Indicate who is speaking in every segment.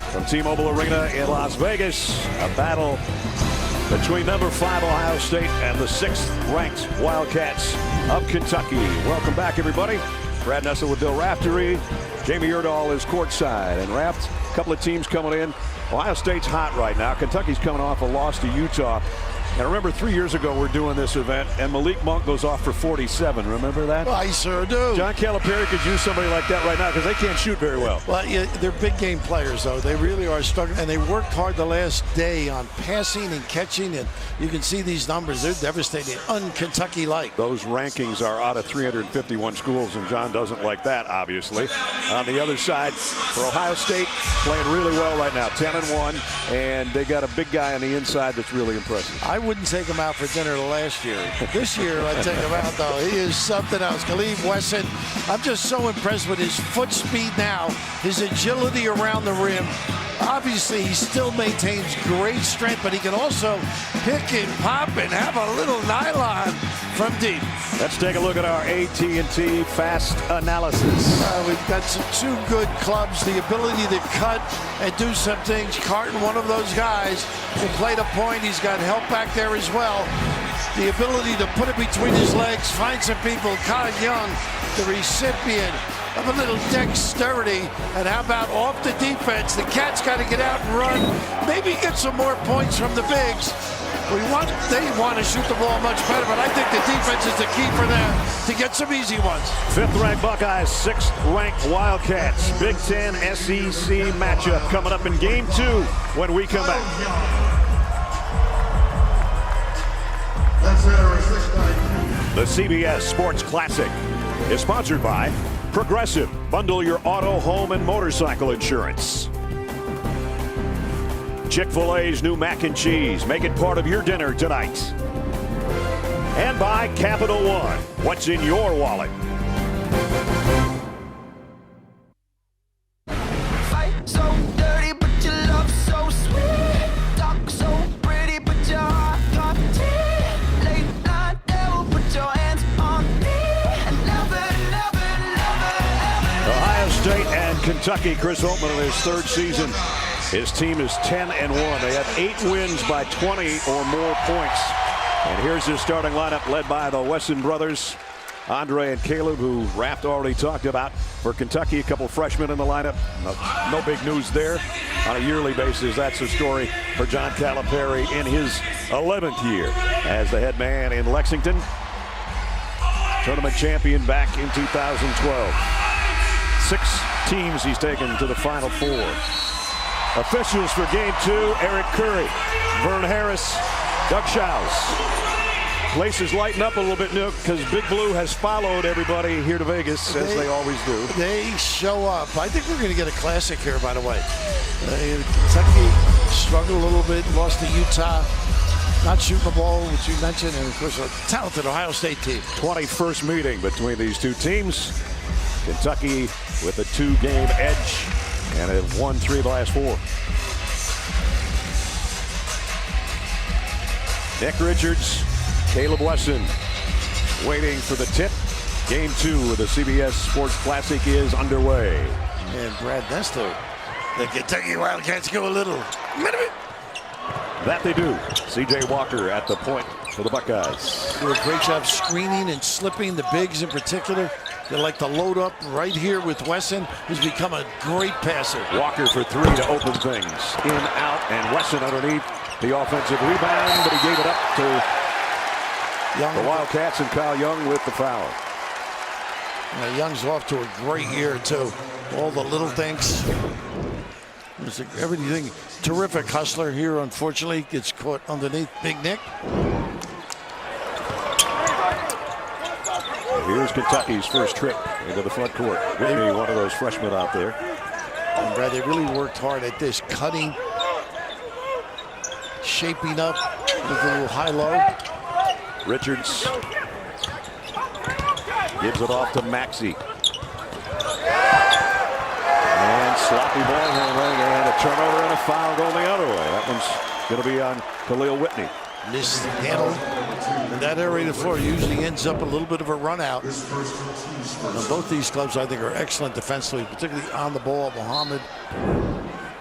Speaker 1: from T-Mobile Arena in Las Vegas. A battle between number 5 Ohio State and the 6th ranked Wildcats of Kentucky. Welcome back, everybody. Brad Nessel with Bill Raftery. Jamie Erdahl is courtside. And Raft, a couple of teams coming in. Ohio State's hot right now. Kentucky's coming off a loss to Utah. And remember, 3 years ago, we're doing this event, and Malik Monk goes off for 47. Remember that?
Speaker 2: Well, I sure do.
Speaker 1: John Calipari could use somebody like that right now because they can't shoot very well.
Speaker 2: Well, yeah, they're big game players, though. They really are struggling, and they worked hard the last day on passing and catching, and you can see these numbers. They're devastating, un-Kentucky-like.
Speaker 1: Those rankings are out of 351 schools, and John doesn't like that, obviously. On the other side, for Ohio State, playing really well right now, 10-1, and they got a big guy on the inside that's really impressive.
Speaker 2: I wouldn't take him out for dinner last year. This year, I'd take him out, though. He is something else. Khalif Wesson, I'm just so impressed with his foot speed now, his agility around the rim. Obviously, he still maintains great strength, but he can also pick and pop and have a little nylon from deep.
Speaker 1: Let's take a look at our AT&T fast analysis.
Speaker 2: We've got two good clubs, the ability to cut and do some things. Carton, one of those guys, can play the point. He's got help back there as well. The ability to put it between his legs, find some people. Kyle Young, the recipient of a little dexterity. And how about off the defense? The Cats got to get out and run. Maybe get some more points from the bigs. They want to shoot the ball much better, but I think the defense is the key for them to get some easy ones.
Speaker 1: 5th-ranked Buckeyes, 6th-ranked Wildcats. Big Ten SEC matchup coming up in Game 2 when we come back. The CBS Sports Classic is sponsored by Progressive. Bundle your auto, home, and motorcycle insurance. Chick-fil-A's new mac and cheese. Make it part of your dinner tonight. And by Capital One. What's in your wallet?
Speaker 3: Fight so dirty, but your love so sweet. Talk so pretty, but your heart content. Late night devil, put your hands on me. And never,
Speaker 1: Ohio State and Kentucky. Chris Holtmann in his 3rd season. His team is 10-1. They have 8 wins by 20 or more points. And here's his starting lineup led by the Wesson brothers, Andre and Caleb, who Raft already talked about. For Kentucky, a couple freshmen in the lineup. No big news there. On a yearly basis, that's a story for John Calipari in his 11th year as the head man in Lexington. Tournament champion back in 2012. 6 teams he's taken to the Final Four. Officials for Game 2, Eric Curry, Vern Harris, Doug Shouse. Place is lighting up a little bit now because Big Blue has followed everybody here to Vegas, as they always do.
Speaker 2: They show up. I think we're going to get a classic here, by the way. Kentucky struggled a little bit, lost to Utah. Not shooting the ball, which you mentioned, and of course a talented Ohio State team.
Speaker 1: 21st meeting between these two teams. Kentucky with a 2-game edge. And have won 3 of the last 4. Nick Richards, Caleb Wesson waiting for the tip. Game 2 of the CBS Sports Classic is underway.
Speaker 2: And Brad Nessler, the Kentucky Wildcats go a little.
Speaker 1: That they do. C.J. Walker at the point for the Buckeyes.
Speaker 2: Do a great job screening and slipping, the bigs in particular. They like to load up right here with Wesson, who's become a great passer.
Speaker 1: Walker for 3 to open things. In, out, and Wesson underneath the offensive rebound, but he gave it up to Young. The Wildcats, and Kyle Young with the foul.
Speaker 2: Now, Young's off to a great year, too. All the little things. Everything. Terrific hustler here, unfortunately. Gets caught underneath Big Nick.
Speaker 1: Here's Kentucky's first trip into the front court. Whitney, one of those freshmen out there.
Speaker 2: And Brad, they really worked hard at this, cutting, shaping up with a little high-low.
Speaker 1: Richards gives it off to Maxey. And sloppy ball handling, and a turnover and a foul going the other way. That one's going to be on Khalil Whitney.
Speaker 2: Mishandled in that area of the floor usually ends up a little bit of a run out. Now, both these clubs, I think, are excellent defensively, particularly on the ball. Muhammad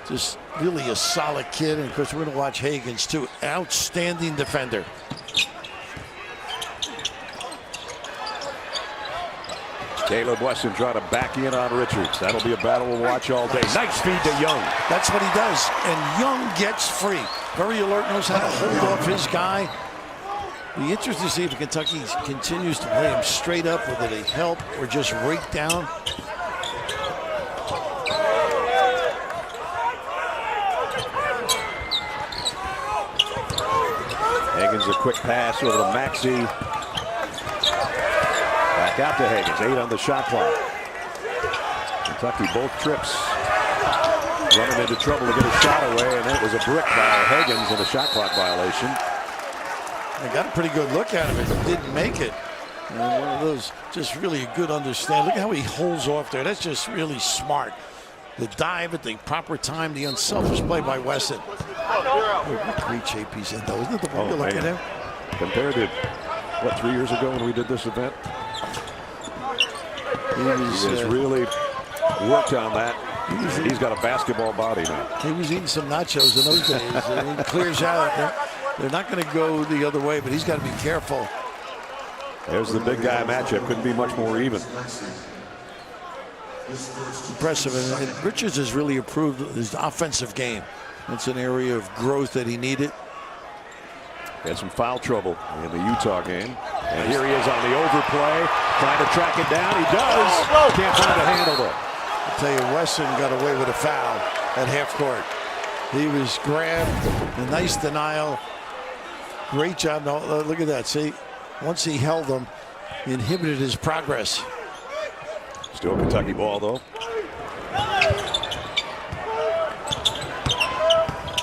Speaker 2: Just really a solid kid. And of course, we're going to watch Hagans too. Outstanding defender.
Speaker 1: Caleb Wesson trying to back in on Richards. That'll be a battle we'll watch all day. Nice feed to Young.
Speaker 2: That's what he does. And Young gets free. Very alert, knows how to hold off his guy. Be interesting to see if Kentucky continues to play him straight up, whether they help or just rake down.
Speaker 1: Hagans a quick pass over to Maxey. Back out to Hagans. 8 on the shot clock. Kentucky both trips running into trouble to get a shot away, and then it was a brick by Hagans and a shot clock violation.
Speaker 2: They got a pretty good look at him and didn't make it. And one of those, just really a good understanding. Look at how he holds off there. That's just really smart. The dive at the proper time, the unselfish play by Wesson. What great shape he's in, though. Isn't it the way you look at him?
Speaker 1: Compared to, what, 3 years ago when we did this event? He has really worked on that. He's got a basketball body now.
Speaker 2: He was eating some nachos in those days. And he clears out. They're not going to go the other way, but he's got to be careful.
Speaker 1: There's the big guy matchup. Couldn't be much more even.
Speaker 2: Impressive. And Richards has really improved his offensive game. It's an area of growth that he needed.
Speaker 1: Had some foul trouble in the Utah game. And here he is on the overplay. Trying to track it down. He does. Can't find a handle though.
Speaker 2: I'll tell you, Wesson got away with a foul at half court. He was grabbed. A nice denial. Great job. No, look at that. See, once he held him, he inhibited his progress.
Speaker 1: Still Kentucky ball, though.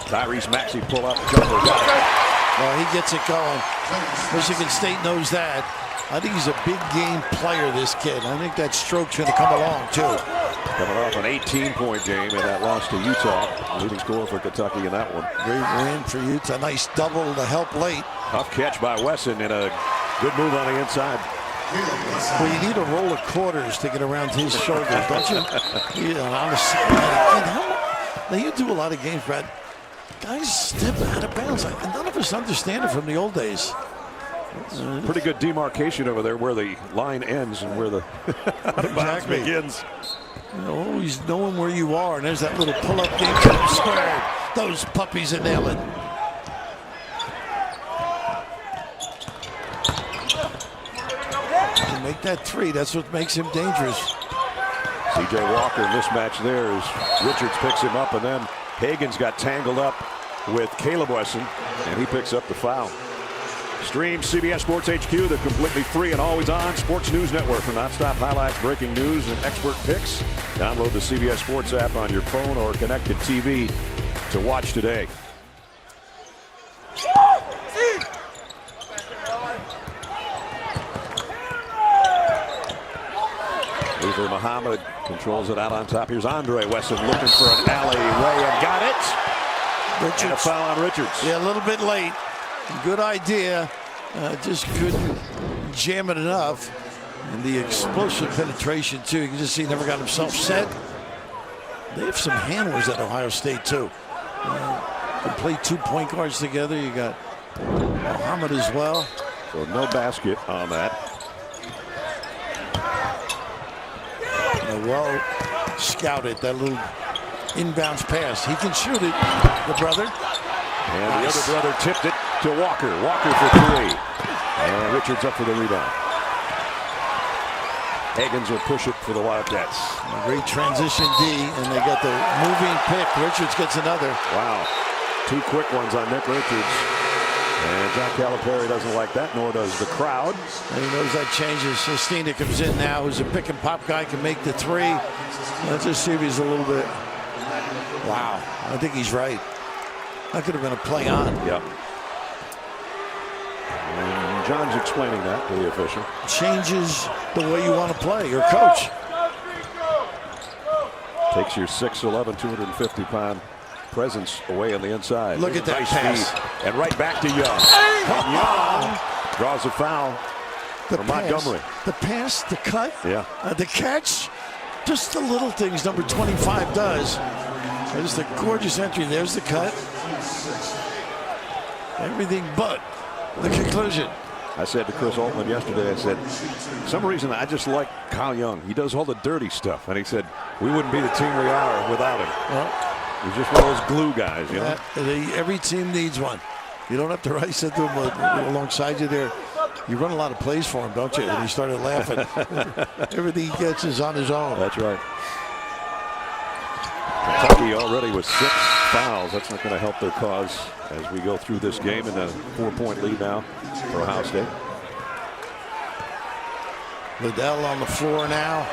Speaker 1: Tyrese Maxey pull up the jumper.
Speaker 2: Well, he gets it going. Michigan State knows that. I think he's a big game player, this kid. I think that stroke's going to come along, too.
Speaker 1: Coming off an 18-point game in that loss to Utah. Leading scorer for Kentucky in that one.
Speaker 2: Great win for Utah. Nice double to help late.
Speaker 1: Tough catch by Wesson and a good move on the inside.
Speaker 2: Well, you need a roll of quarters to get around his shoulders, don't you? Honestly, now you do a lot of games, Brad. Guys step out of bounds. And none of us understand it from the old days.
Speaker 1: Pretty good demarcation over there where the line ends and where the bounds begins.
Speaker 2: Always knowing where you are, and there's that little pull-up game squared. Those puppies are nailing. To make that three, that's what makes him dangerous.
Speaker 1: C.J. Walker mismatch there as Richards picks him up, and then Hagans got tangled up with Caleb Wesson, and he picks up the foul. Stream CBS Sports HQ, the completely free and always on Sports News Network for nonstop highlights, breaking news, and expert picks. Download the CBS Sports app on your phone or connected TV to watch today. Luther Muhammad controls it out on top. Here's Andre Wesson looking for an alleyway and got it.
Speaker 2: Richards.
Speaker 1: And a foul on Richards.
Speaker 2: Yeah, a little bit late. Good idea. Just couldn't jam it enough. And the explosive penetration, too. You can just see he never got himself set. They have some handlers at Ohio State, too. They play 2 point guards together. You got Muhammad as well.
Speaker 1: So no basket on that.
Speaker 2: Well scouted, that little inbounds pass. He can shoot it, the brother.
Speaker 1: And the other brother tipped it to Walker. Walker for three. And Richards up for the rebound. Hagans will push it for the Wildcats.
Speaker 2: A great transition D, and they got the moving pick. Richards gets another.
Speaker 1: Wow. 2 quick ones on Nick Richards. And John Calipari doesn't like that, nor does the crowd.
Speaker 2: And he knows that changes. Sestina comes in now, who's a pick and pop guy, can make the three. Let's just see if he's a little bit. Wow, I think he's right. That could have been a play on.
Speaker 1: Yep. And John's explaining that to the official.
Speaker 2: Changes the way you want to play, or coach.
Speaker 1: Takes your 6'11", 250-pound presence away on the inside.
Speaker 2: Look at that
Speaker 1: nice
Speaker 2: pass.
Speaker 1: Feed. And right back to Young. And Young draws a foul from Montgomery.
Speaker 2: The pass, the cut,
Speaker 1: yeah.
Speaker 2: The catch, just the little things number 25 does. There's the gorgeous entry. There's the cut. Everything but the conclusion.
Speaker 1: I said to Chris Altman yesterday, I said, for some reason I just like Kyle Young. He does all the dirty stuff. And he said, we wouldn't be the team we are without him.
Speaker 2: Well,
Speaker 1: he's just one of those glue guys, you know?
Speaker 2: Every team needs one. You don't have to I said to him alongside you there, you run a lot of plays for him, don't you? And he started laughing. Everything he gets is on his own.
Speaker 1: That's right. Kentucky already with 6 fouls. That's not going to help their cause as we go through this game, in a 4-point lead now for Ohio State.
Speaker 2: Liddell on the floor now.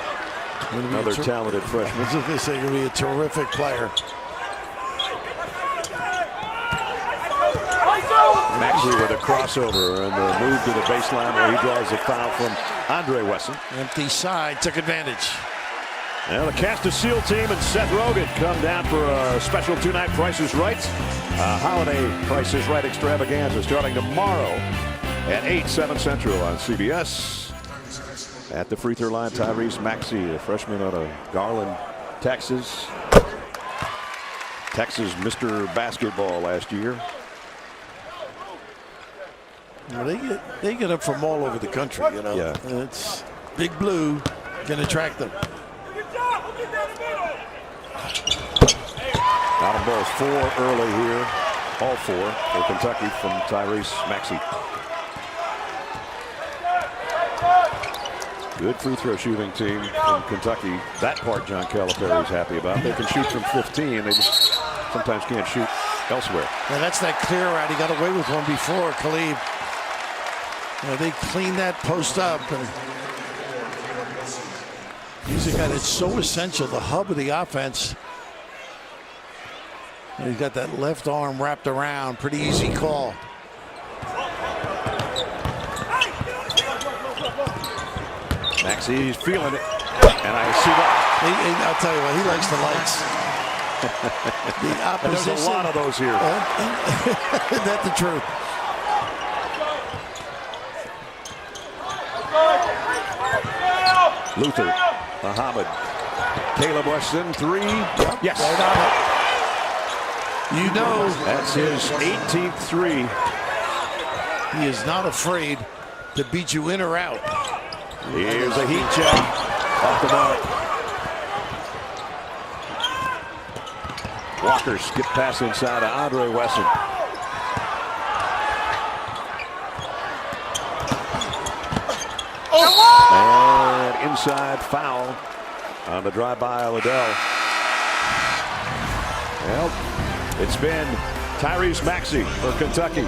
Speaker 1: Another talented freshman.
Speaker 2: I was going to say, going to be a terrific player.
Speaker 1: Maxey with a crossover and the move to the baseline where he draws a foul from Andre Wesson.
Speaker 2: Empty side, took advantage.
Speaker 1: Now the Cast of Steel team and Seth Rogen come down for a special 2-night Price is Right. Holiday Price is Right extravaganza starting tomorrow at 8, 7 Central on CBS. At the free throw line, Tyrese Maxey, a freshman out of Garland, Texas. Texas Mr. Basketball last year.
Speaker 2: Well, they get up from all over the country, you know.
Speaker 1: Yeah.
Speaker 2: And it's Big Blue can attract them.
Speaker 1: Bottom balls 4 early here. All 4 for Kentucky from Tyrese Maxey. Good free throw shooting team from Kentucky. That part John Calipari is happy about. They can shoot from 15. They just sometimes can't shoot elsewhere.
Speaker 2: And that's that clear out. He got away with one before, Khalid. You know, they clean that post up. And he's a guy that's so essential, the hub of the offense. And he's got that left arm wrapped around. Pretty easy call.
Speaker 1: Maxey, he's feeling it. And I see that.
Speaker 2: I'll tell you what, he likes the lights. The opposition.
Speaker 1: There's a lot of those here.
Speaker 2: Isn't that the truth?
Speaker 1: Luther, Muhammad, Caleb Weston, 3. Yes.
Speaker 2: You know,
Speaker 1: that's his 18th 3.
Speaker 2: He is not afraid to beat you in or out.
Speaker 1: Here's a heat check off the mark. Walker skip pass inside to Andre Wesson. And inside foul on the drive by Liddell. Well, it's been Tyrese Maxey for Kentucky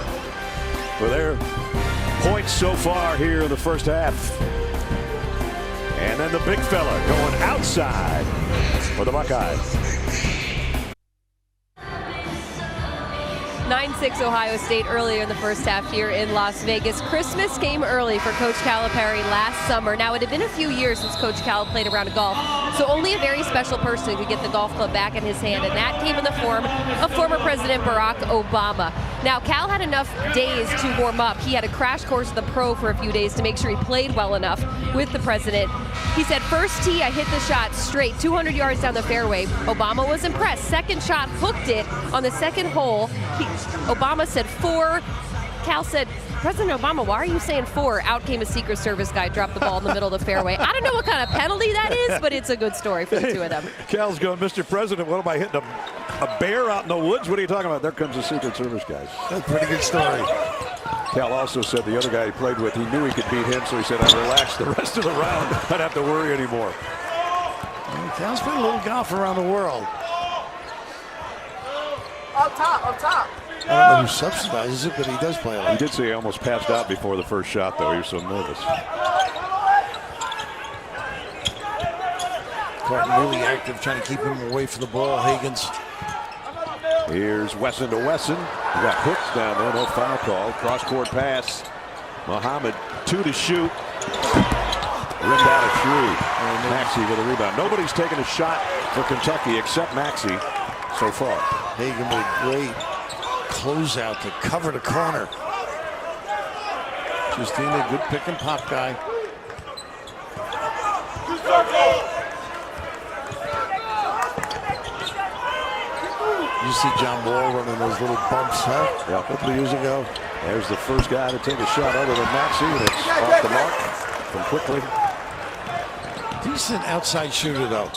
Speaker 1: for their points so far here in the first half. And then the big fella going outside for the Buckeyes.
Speaker 4: 9-6 Ohio State earlier in the first half here in Las Vegas. Christmas came early for Coach Calipari last summer. Now, it had been a few years since Coach Cal played a round of golf, so only a very special person could get the golf club back in his hand, and that came in the form of former President Barack Obama. Now, Cal had enough days to warm up. He had a crash course of the pro for a few days to make sure he played well enough with the president. He said, first tee, I hit the shot straight, 200 yards down the fairway. Obama was impressed. Second shot, hooked it on the second hole. Obama said 4. Cal said, President Obama, why are you saying 4? Out came a Secret Service guy, dropped the ball in the middle of the fairway. I don't know what kind of penalty that is, but it's a good story for the two of them.
Speaker 1: Cal's going, Mr. President, what am I hitting? A bear out in the woods? What are you talking about? There comes the Secret Service guys.
Speaker 2: That's a pretty good story.
Speaker 1: Cal also said the other guy he played with, he knew he could beat him, so he said, I'd relax the rest of the round. I don't have to worry anymore.
Speaker 2: Cal's played a little golf around the world.
Speaker 3: Up top.
Speaker 2: I don't know who subsidizes it, but he does play a lot.
Speaker 1: He did say he almost passed out before the first shot, though. He was so nervous.
Speaker 2: Carton really active, trying to keep him away from the ball. Hagans.
Speaker 1: Here's Wesson to Wesson. He got hooked down there. No foul call. Cross-court pass. Muhammad, 2 to shoot. Rimmed out of 3. Maxey with a rebound. Nobody's taken a shot for Kentucky except Maxey so far.
Speaker 2: Hagan with a great closeout to cover the corner. Sestina, good pick and pop guy. see John Wall running those little bumps, huh?
Speaker 1: Yeah.
Speaker 2: A couple of years ago.
Speaker 1: There's the first guy to take a shot other than Maxey, and it's off the mark from quickly.
Speaker 2: Decent outside shooter, though.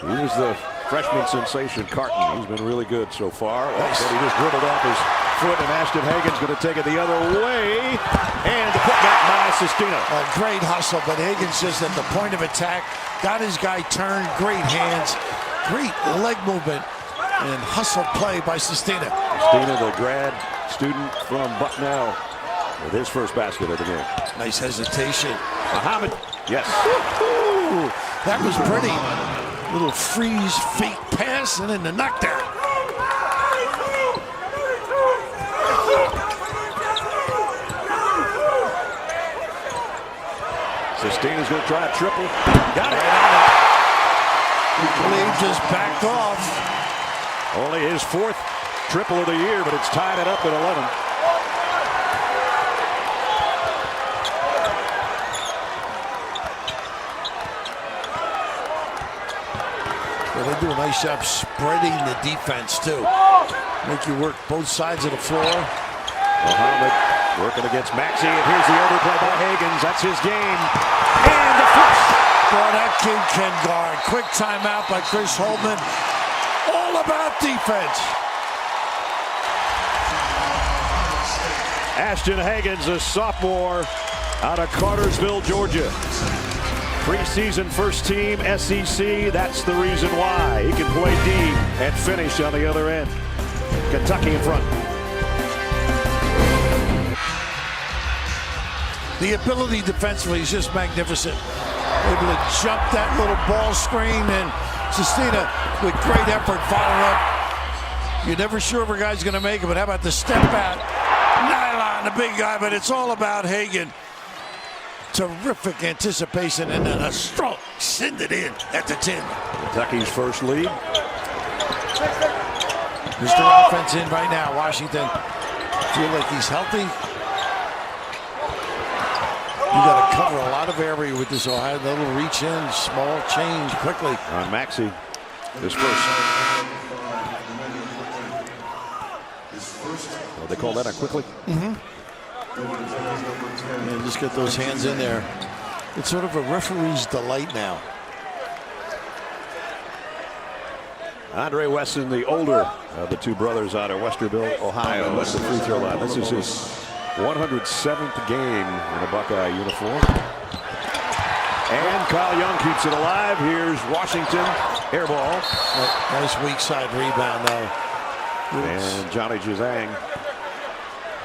Speaker 1: He was the freshman sensation, Carton. He's been really good so far. Nice. But he just dribbled off his foot, and Ashton Hagans going to take it the other way. And the putback by Sestina.
Speaker 2: A great hustle, but Hagans just at the point of attack. Got his guy turned. Great hands. Great leg movement. And hustle play by Sestina.
Speaker 1: Sestina, the grad student from Bucknell, with his first basket of the game.
Speaker 2: Nice hesitation.
Speaker 1: Muhammad, yes.
Speaker 2: That was pretty. Little freeze fake pass and then the knockdown.
Speaker 1: Sestina's going to try a triple. Got it.
Speaker 2: Lee just backed off.
Speaker 1: Only his fourth triple of the year, but it's tied it up at 11.
Speaker 2: Well, they do a nice job spreading the defense, too. Make you work both sides of the floor.
Speaker 1: Muhammad working against Maxey, and here's the overplay by Hagans. That's his game. And the flush.
Speaker 2: Boy, that kid can guard. Quick timeout by Chris Holtman. All about defense.
Speaker 1: Ashton Hagans, a sophomore out of Cartersville, Georgia. Preseason first team SEC. That's the reason why he can play D and finish on the other end. Kentucky in front.
Speaker 2: The ability defensively is just magnificent. Able to jump that little ball screen, and Sestina with great effort following up. You're never sure if a guy's going to make it, but how about the step out? Nylon, the big guy, but it's all about Hagan. Terrific anticipation, and then a stroke. Send it in at the 10.
Speaker 1: Kentucky's first lead.
Speaker 2: There's their offense in right now. Washington feel like he's healthy. You got to cover a lot of area with this Ohio. Little reach in, small change quickly.
Speaker 1: On Maxey, his first. Oh, they call that a quickly?
Speaker 2: Mm-hmm. Yeah, just get those hands in there. It's sort of a referee's delight now.
Speaker 1: Andre Wesson, the older of the two brothers out of Westerville, Ohio, at the free throw line. This is his 107th game in a Buckeye uniform. And Kyle Young keeps it alive. Here's Washington, air ball.
Speaker 2: Nice weak side rebound, though.
Speaker 1: And Johnny Jazang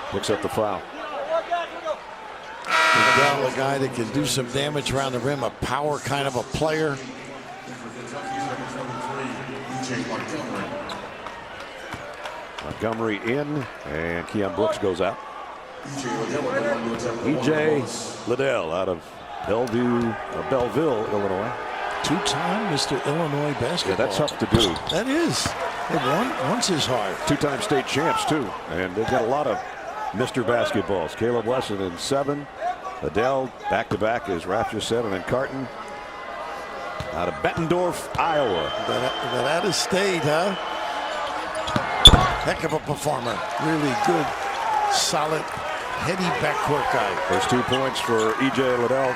Speaker 1: picks up the foul.
Speaker 2: A guy that can do some damage around the rim, a power kind of a player.
Speaker 1: Montgomery in, and Keon Brooks goes out. E.J. Liddell out of Belleville, Illinois.
Speaker 2: Two-time Mr. Illinois basketball.
Speaker 1: Yeah, that's tough to do.
Speaker 2: That is. Once is hard.
Speaker 1: Two-time state champs, too. And they've got a lot of Mr. Basketballs. Caleb Wesson in 7. Liddell back-to-back, as Raph just said, and then Carton out of Bettendorf, Iowa.
Speaker 2: That out of state, huh? Heck of a performer. Really good, solid, heady backcourt guy.
Speaker 1: There's 2 points for E.J. Liddell.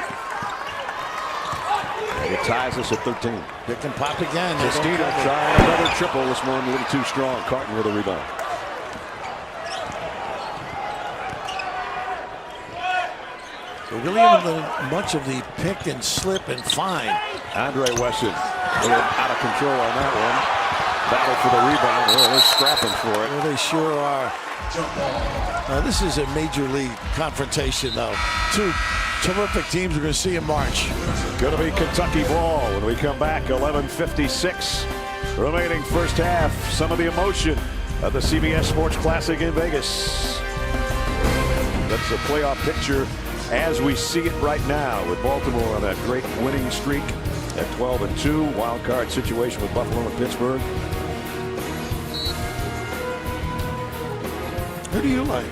Speaker 1: And it ties us at 13.
Speaker 2: Pick and pop again.
Speaker 1: Sestina trying another triple. This one a little too strong. Carton with a rebound.
Speaker 2: They really haven't done much of the pick and slip and find.
Speaker 1: Andre Wesson a little out of control on that one. Battle for the rebound. Well, they're scrapping for it.
Speaker 2: Well, they sure are. This is a major league confrontation, though. Two terrific teams we're going to see in March.
Speaker 1: Going to be Kentucky ball when we come back. 11:56 remaining first half. Some of the emotion of the CBS Sports Classic in Vegas. That's a playoff picture as we see it right now, with Baltimore on that great winning streak at 12-2. Wild card situation with Buffalo and Pittsburgh.
Speaker 2: Who do you like?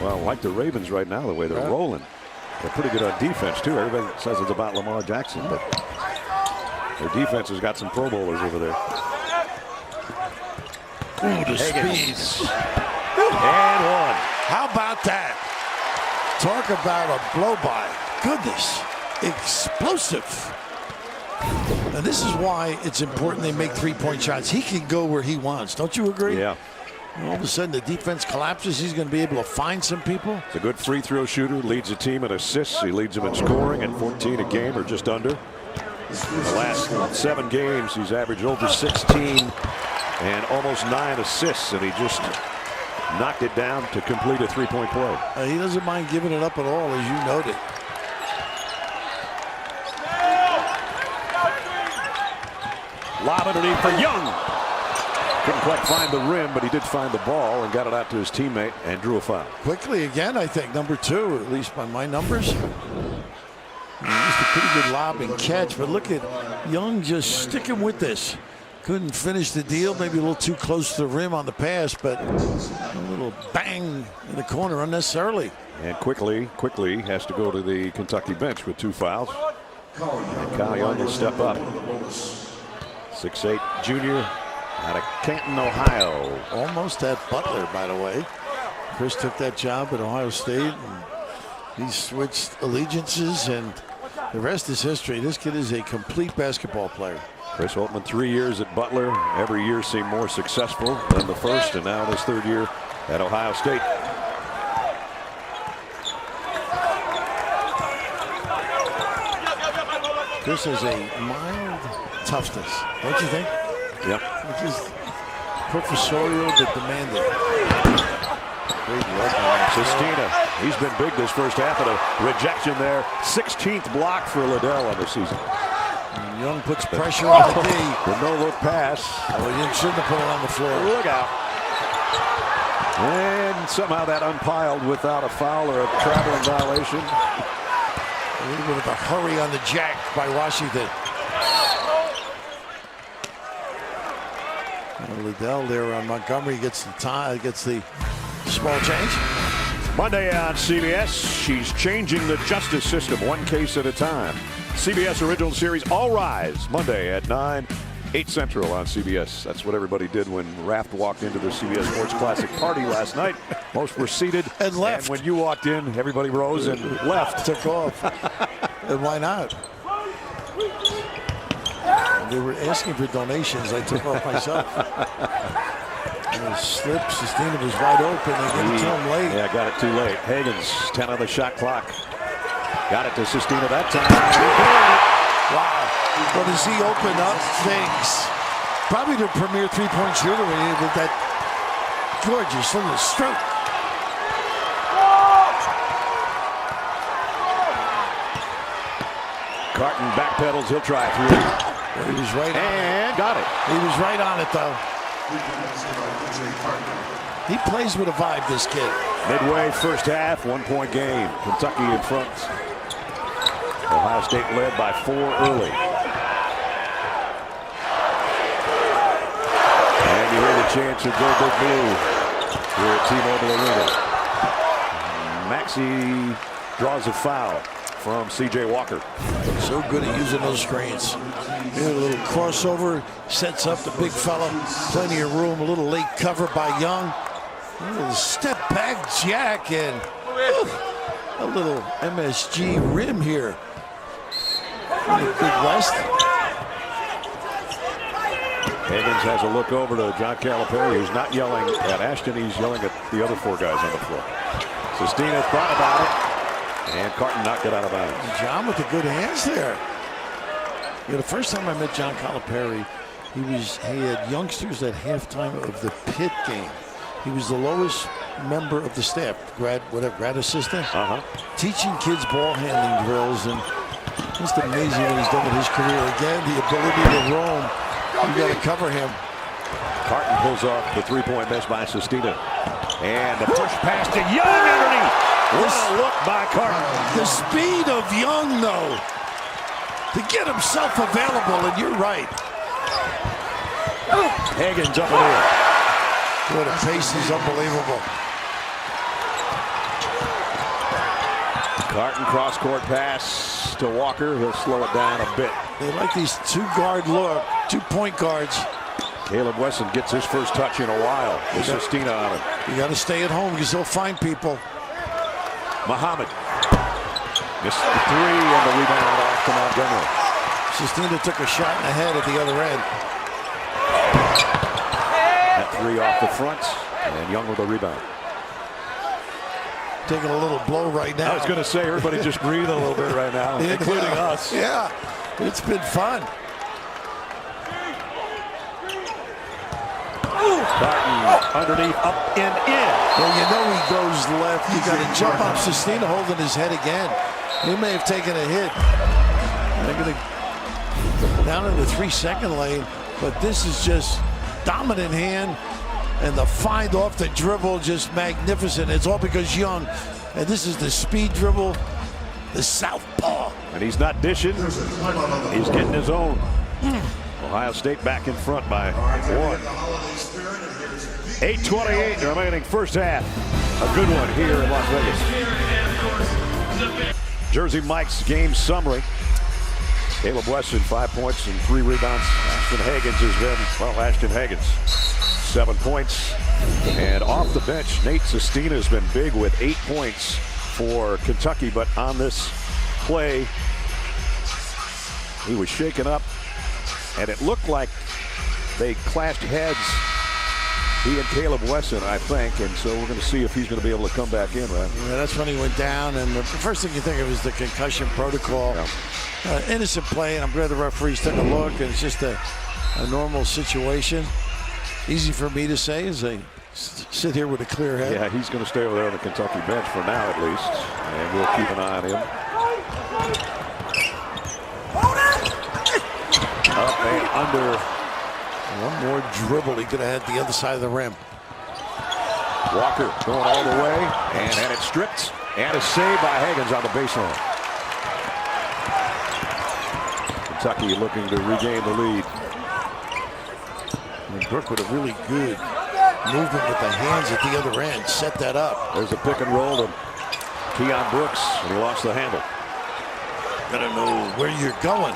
Speaker 1: Well, I like the Ravens right now, the way they're rolling. They're pretty good on defense, too. Everybody says it's about Lamar Jackson, but their defense has got some Pro Bowlers over there.
Speaker 2: Ooh, the speed.
Speaker 1: And one.
Speaker 2: How about that? Talk about a blow-by. Goodness. Explosive. And this is why it's important they make three-point shots. He can go where he wants. Don't you agree?
Speaker 1: Yeah.
Speaker 2: All of a sudden, the defense collapses. He's going to be able to find some people.
Speaker 1: It's a good free throw shooter. Leads the team in assists. He leads them in scoring at 14 a game or just under. In the last 7 games, he's averaged over 16 and almost 9 assists. And he just knocked it down to complete a three-point play.
Speaker 2: He doesn't mind giving it up at all, as you noted.
Speaker 1: Lob underneath for Young. Couldn't quite find the rim, but he did find the ball and got it out to his teammate and drew a foul.
Speaker 2: Quickly again, I think, number 2, at least by my numbers. Just a pretty good lob and catch, but look at Young just sticking with this. Couldn't finish the deal, maybe a little too close to the rim on the pass, but a little bang in the corner unnecessarily.
Speaker 1: And quickly has to go to the Kentucky bench with 2 fouls. And Kyle Young will step up. 6'8" junior. Out of Canton, Ohio.
Speaker 2: Almost at Butler, by the way. Chris took that job at Ohio State, and he switched allegiances, and the rest is history. This kid is a complete basketball player.
Speaker 1: Chris Holtmann, 3 years at Butler. Every year seemed more successful than the first, and now in his 3rd year at Ohio State.
Speaker 2: Chris has a mild toughness, don't you think?
Speaker 1: Yep.
Speaker 2: Which is professorial but demanding. Great work.
Speaker 1: Sestina, he's been big this first half of the rejection there. 16th block for Liddell on the season.
Speaker 2: And Young puts pressure on the D.
Speaker 1: The no-look pass.
Speaker 2: Oh, he shouldn't have put it on the floor.
Speaker 1: Look out. And somehow that unpiled without a foul or a traveling violation.
Speaker 2: A little bit of a hurry on the jack by Washington. Liddell there on Montgomery gets the tie, gets the small change.
Speaker 1: Monday on CBS, she's changing the justice system 1 case at a time. CBS original series All Rise, Monday at 9, 8 Central on CBS. That's what everybody did when Raft walked into the CBS Sports Classic party last night. Most were seated
Speaker 2: and left.
Speaker 1: And when you walked in, everybody rose and left.
Speaker 2: Took off. And why not? They were asking for donations. I took off myself. Slip. Sestina was wide open. They gave it to him late.
Speaker 1: Yeah, got it too late. Hagans, 10 on the shot clock. Got it to Sestina that time.
Speaker 2: Wow. Well, does he open up things? Probably the premier three-point shooter with that gorgeous little stroke.
Speaker 1: Carton backpedals. He'll try 3.
Speaker 2: He was right on
Speaker 1: and
Speaker 2: it.
Speaker 1: Got it.
Speaker 2: He was right on it, though. He plays with a vibe, this kid.
Speaker 1: Midway first half, 1-point game. Kentucky in front. Ohio State led by 4 early. And you hear the chants of Go Big Blue here at T-Mobile Arena. Maxey draws a foul from C.J. Walker.
Speaker 2: So good at using those screens. A little crossover, sets up the big fella. Plenty of room, a little late cover by Young. A little step back jack and a little MSG rim here. Big West.
Speaker 1: Hagans has a look over to John Calipari, who's not yelling at Ashton. He's yelling at the other 4 guys on the floor. Sestina thought about it. And Carton knocked it out of bounds.
Speaker 2: John with the good hands there. The first time I met John Calipari, he had youngsters at halftime of the Pitt game. He was the lowest member of the staff, grad assistant, teaching kids ball handling drills, and just amazing what he's done with his career. Again, the ability to roam. You got to cover him.
Speaker 1: Carton pulls off the 3-point miss by Sestina, and the push pass to Young underneath. What a look by Carton.
Speaker 2: The speed of Young, though, to get himself available, and you're right.
Speaker 1: Hagans up and in.
Speaker 2: Boy, the pace is unbelievable.
Speaker 1: Carton cross-court pass to Walker. He'll slow it down a bit.
Speaker 2: They like these 2-point guards
Speaker 1: Caleb Wesson gets his first touch in a while with Sestina on him.
Speaker 2: You got to stay at home because they'll find people.
Speaker 1: Muhammad missed the three and the rebound off to Montgomery.
Speaker 2: Sestina took a shot in the head at the other end.
Speaker 1: That three off the front, and Young with a rebound.
Speaker 2: Taking a little blow right now.
Speaker 1: I was going to say, everybody just breathe a little bit right now, including us.
Speaker 2: Yeah, it's been fun.
Speaker 1: Barton underneath, up and in.
Speaker 2: Well, you know he goes left. You got to jump up. Sestina holding his head again. He may have taken a hit. They're going to down in the 3-second lane, but this is just dominant hand, and the find off the dribble just magnificent. It's all because Young, and this is the speed dribble, the southpaw.
Speaker 1: And he's not dishing. He's getting his own. Ohio State back in front by 1. 8:28 remaining first half. A good one here in Las Vegas. Jersey Mike's game summary. Caleb Wesson, 5 points and 3 rebounds. Ashton Hagans has been, well, Ashton Hagans, 7 points. And off the bench, Nate Sestina has been big with 8 points for Kentucky. But on this play, he was shaken up, and it looked like they clashed heads, he and Caleb Wesson, I think, and so we're going to see if he's going to be able to come back in, right?
Speaker 2: Yeah, that's when he went down, and the first thing you think of is the concussion protocol. Yeah. Innocent play, and I'm glad the referees took a look, and it's just a normal situation. Easy for me to say as I sit here with a clear head.
Speaker 1: Yeah, he's going to stay over there on the Kentucky bench for now at least, and we'll keep an eye on him. Up and under.
Speaker 2: One more dribble, he could have had the other side of the rim.
Speaker 1: Walker going all the way, and it's stripped, and a save by Hagans on the baseline. Kentucky looking to regain the lead.
Speaker 2: And Brooke with a really good movement with the hands at the other end, set that up.
Speaker 1: There's a pick and roll to Keon Brooks, and he lost the handle.
Speaker 2: Gotta know where you're going.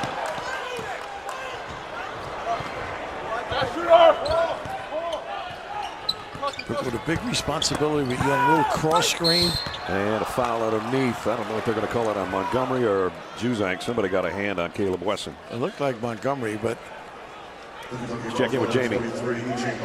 Speaker 2: Brooke with a big responsibility with Young, little cross screen.
Speaker 1: And a foul underneath. I don't know if they're going to call it on Montgomery or Juzang. Somebody got a hand on Caleb Wesson.
Speaker 2: It looked like Montgomery, but
Speaker 1: let's check in with Jamie.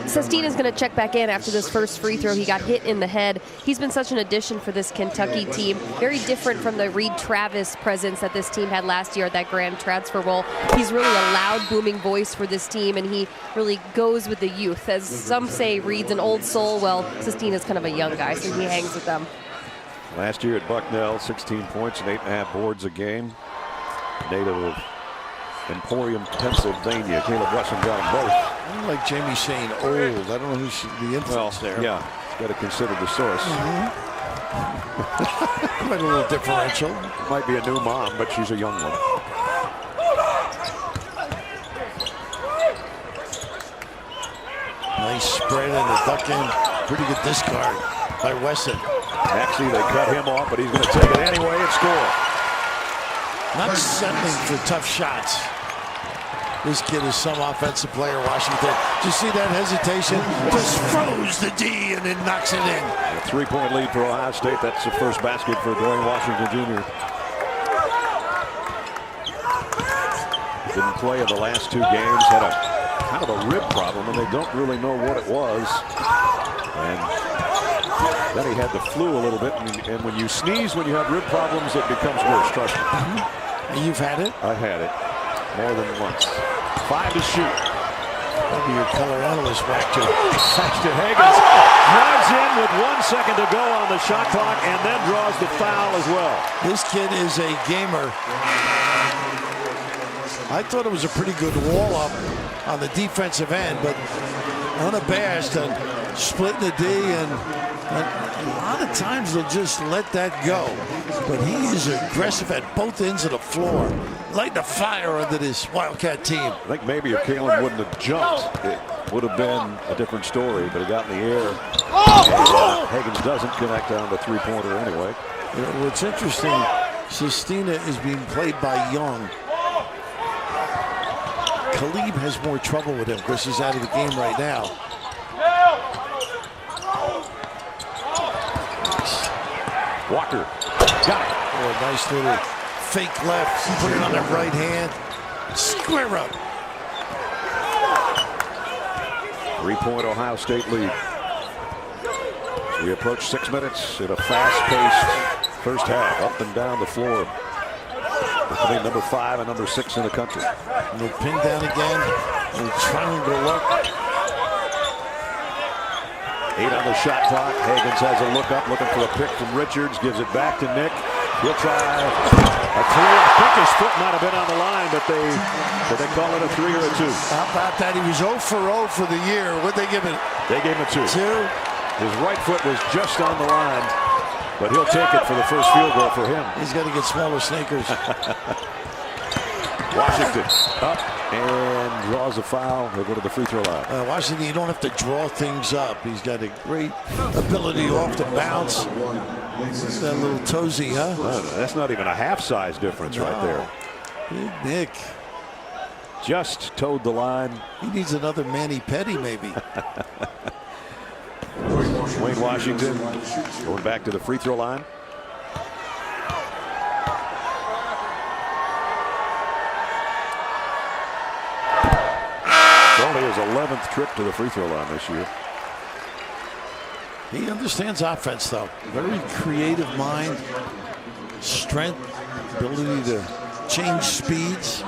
Speaker 4: Sestina's going to check back in after this first free throw. He got hit in the head. He's been such an addition for this Kentucky team. Very different from the Reed Travis presence that this team had last year at that grand transfer role. He's really a loud, booming voice for this team, and he really goes with the youth. As some say, Reed's an old soul. Well, Sestina's kind of a young guy, so he hangs with them.
Speaker 1: Last year at Bucknell, 16 points and 8.5 boards a game. Native of Emporium, Pennsylvania. Caleb Wesson got them both.
Speaker 2: I don't like Jamie saying old. I don't know who should be influenced there.
Speaker 1: Yeah, got to consider the source.
Speaker 2: Quite a little differential.
Speaker 1: Might be a new mom, but she's a young one.
Speaker 2: Nice spread and the duck in. Pretty good discard by Wesson.
Speaker 1: Maxey, they cut him off, but he's going to take it anyway and score.
Speaker 2: Not settling for tough shots. This kid is some offensive player, Washington. Did you see that hesitation? Just froze the D and then knocks it in.
Speaker 1: A 3-point lead for Ohio State. That's the first basket for Dwayne Washington Jr. Didn't play in the last 2 games. Had a kind of a rib problem, and they don't really know what it was. And then he had the flu a little bit. And when you sneeze, when you have rib problems, it becomes worse. Trust me.
Speaker 2: And you've had it?
Speaker 1: I had it more than once. 5 to shoot.
Speaker 2: Maybe your color analyst back to
Speaker 1: Sexton Hagans drives in with 1 second to go on the shot clock and then draws the foul as well.
Speaker 2: This kid is a gamer. I thought it was a pretty good wall up on the defensive end, but unabashed and splitting the D, and a lot of times they'll just let that go. But he is aggressive at both ends of the floor, lighting a fire under this Wildcat team.
Speaker 1: I think maybe if Kalen wouldn't have jumped, it would have been a different story, but he got in the air. And, Hagans doesn't connect on the 3-pointer anyway.
Speaker 2: You know, what's interesting, Sestina is being played by Young. Khalib has more trouble with him. Chris is out of the game right now.
Speaker 1: Walker got it.
Speaker 2: Oh, a nice little fake left. Put it on the right hand. Square up.
Speaker 1: 3-point Ohio State lead. We approach 6 minutes in a fast-paced first half, up and down the floor. Between number 5 and number 6 in the country.
Speaker 2: And we'll pin down again. We'll triangle look.
Speaker 1: 8 on the shot clock. Hagans has a look up, looking for a pick from Richards. Gives it back to Nick. He'll try a 3. I think his foot might have been on the line, but did they call it a 3 or a 2?
Speaker 2: How about that? He was 0 for 0 for the year. What'd they give it?
Speaker 1: They gave him a 2.
Speaker 2: 2.
Speaker 1: His right foot was just on the line, but he'll take it for the first field goal for him.
Speaker 2: He's got to get smaller sneakers.
Speaker 1: Washington up and draws a foul. They go to the free throw line.
Speaker 2: Washington, you don't have to draw things up. He's got a great ability off the bounce. That little toesy, huh?
Speaker 1: That's not even a half size difference right there.
Speaker 2: Big Nick.
Speaker 1: Just towed the line.
Speaker 2: He needs another Manny Petty, maybe.
Speaker 1: Wayne Washington going back to the free throw line. It's only his 11th trip to the free throw line this year.
Speaker 2: He understands offense, though. Very creative mind, strength, ability to change speeds.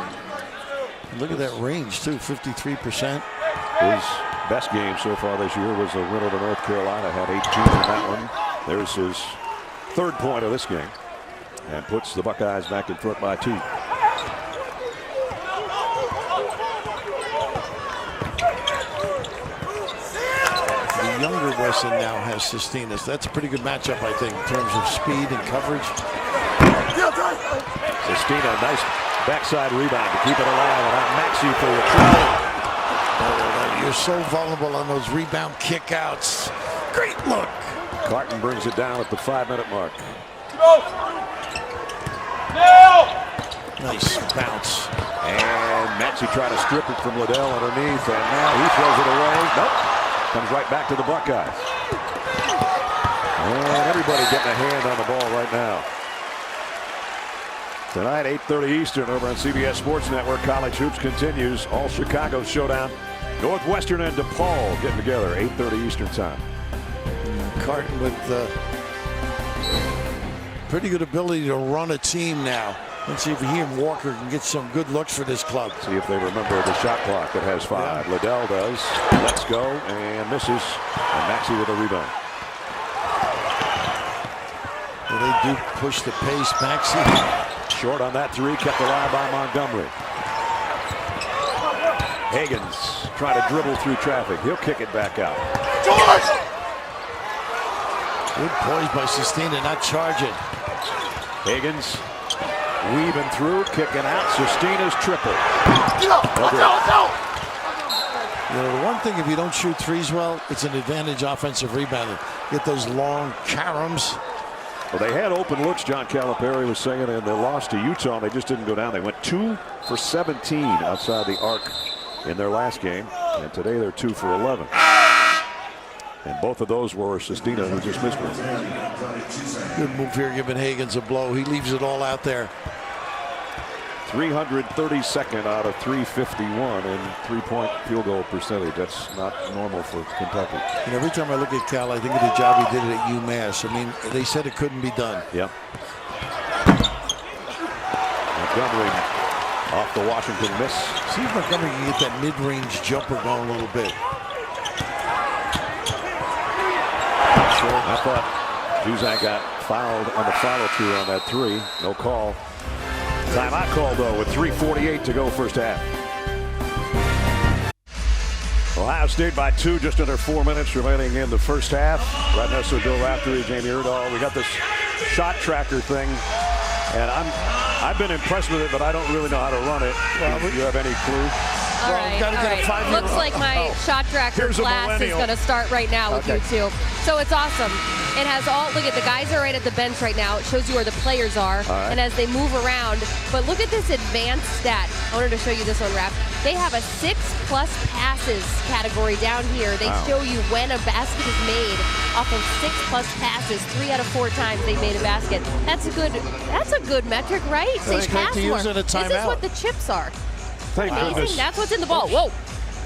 Speaker 2: Look at that range, too, 53%.
Speaker 1: His best game so far this year was a win over North Carolina. Had 18 in that one. There's his 3rd point of this game. And puts the Buckeyes back in front by 2.
Speaker 2: The younger Wesson now has Sestina. So that's a pretty good matchup, I think, in terms of speed and coverage.
Speaker 1: Sestina, nice backside rebound to keep it alive. And now Maxey for the triple.
Speaker 2: You're so vulnerable on those rebound kickouts. Great look.
Speaker 1: Carton brings it down at the 5-minute mark.
Speaker 2: Nice bounce.
Speaker 1: And Maxey tried to strip it from Liddell underneath, and now he throws it away. Nope. Comes right back to the Buckeyes. And everybody getting a hand on the ball right now. Tonight, 8:30 Eastern over on CBS Sports Network. College Hoops continues. All Chicago showdown. Northwestern and DePaul getting together, 8:30 Eastern time.
Speaker 2: Carton with pretty good ability to run a team now. Let's see if he and Walker can get some good looks for this club.
Speaker 1: See if they remember the shot clock that has 5. Yeah. Liddell does. Let's go and misses. And Maxey with a rebound.
Speaker 2: Well, they do push the pace. Maxey
Speaker 1: short on that 3, kept alive by Montgomery. Hagans trying to dribble through traffic. He'll kick it back out.
Speaker 2: Good poise by Sestina, not charging.
Speaker 1: Hagans weaving through, kicking out. Sestina's triple.
Speaker 2: You know, the one thing, if you don't shoot threes well, it's an advantage offensive rebounding. Get those long caroms.
Speaker 1: Well, they had open looks, John Calipari was saying, and they lost to Utah, and they just didn't go down. They went 2 for 17 outside the arc in their last game, and today they're 2 for 11. And both of those were Sestina, who just missed one.
Speaker 2: Good move here, giving Hagans a blow. He leaves it all out there.
Speaker 1: 332nd out of 351 in 3-point field goal percentage. That's not normal for Kentucky.
Speaker 2: And every time I look at Cal, I think of the job he did at UMass. I mean, they said it couldn't be done.
Speaker 1: Yep. Montgomery off the Washington miss.
Speaker 2: See if Montgomery can get that mid-range jumper going a little bit.
Speaker 1: I thought Juzang got fouled on the follow-through on that 3. No call. Timeout call, though, with 3:48 to go first half. Ohio State by 2, just under 4 minutes remaining in the first half. Brad Nessler, Bill Raftery, Jamie Erdahl. We got this shot tracker thing, and I've been impressed with it, but I don't really know how to run it. Well, do you have any clue?
Speaker 4: All right,
Speaker 2: gotta
Speaker 4: all
Speaker 2: get a
Speaker 4: right.
Speaker 2: 5-year-old.
Speaker 4: Looks like my shot tracker
Speaker 1: Here's a
Speaker 4: class is
Speaker 1: millennial.
Speaker 4: going to start right now with you two. So it's awesome. It has all, look at the guys are right at the bench right now. It shows you where the players are and as they move around. But look at this advanced stat. I wanted to show you this one, Raph. They have a 6+ passes category down here. They show you when a basket is made off of 6+ passes. 3 out of 4 times they made a basket. That's a good metric, right? They pass more. This is what the chips are.
Speaker 1: Thank goodness.
Speaker 4: That's what's in the ball. Whoa.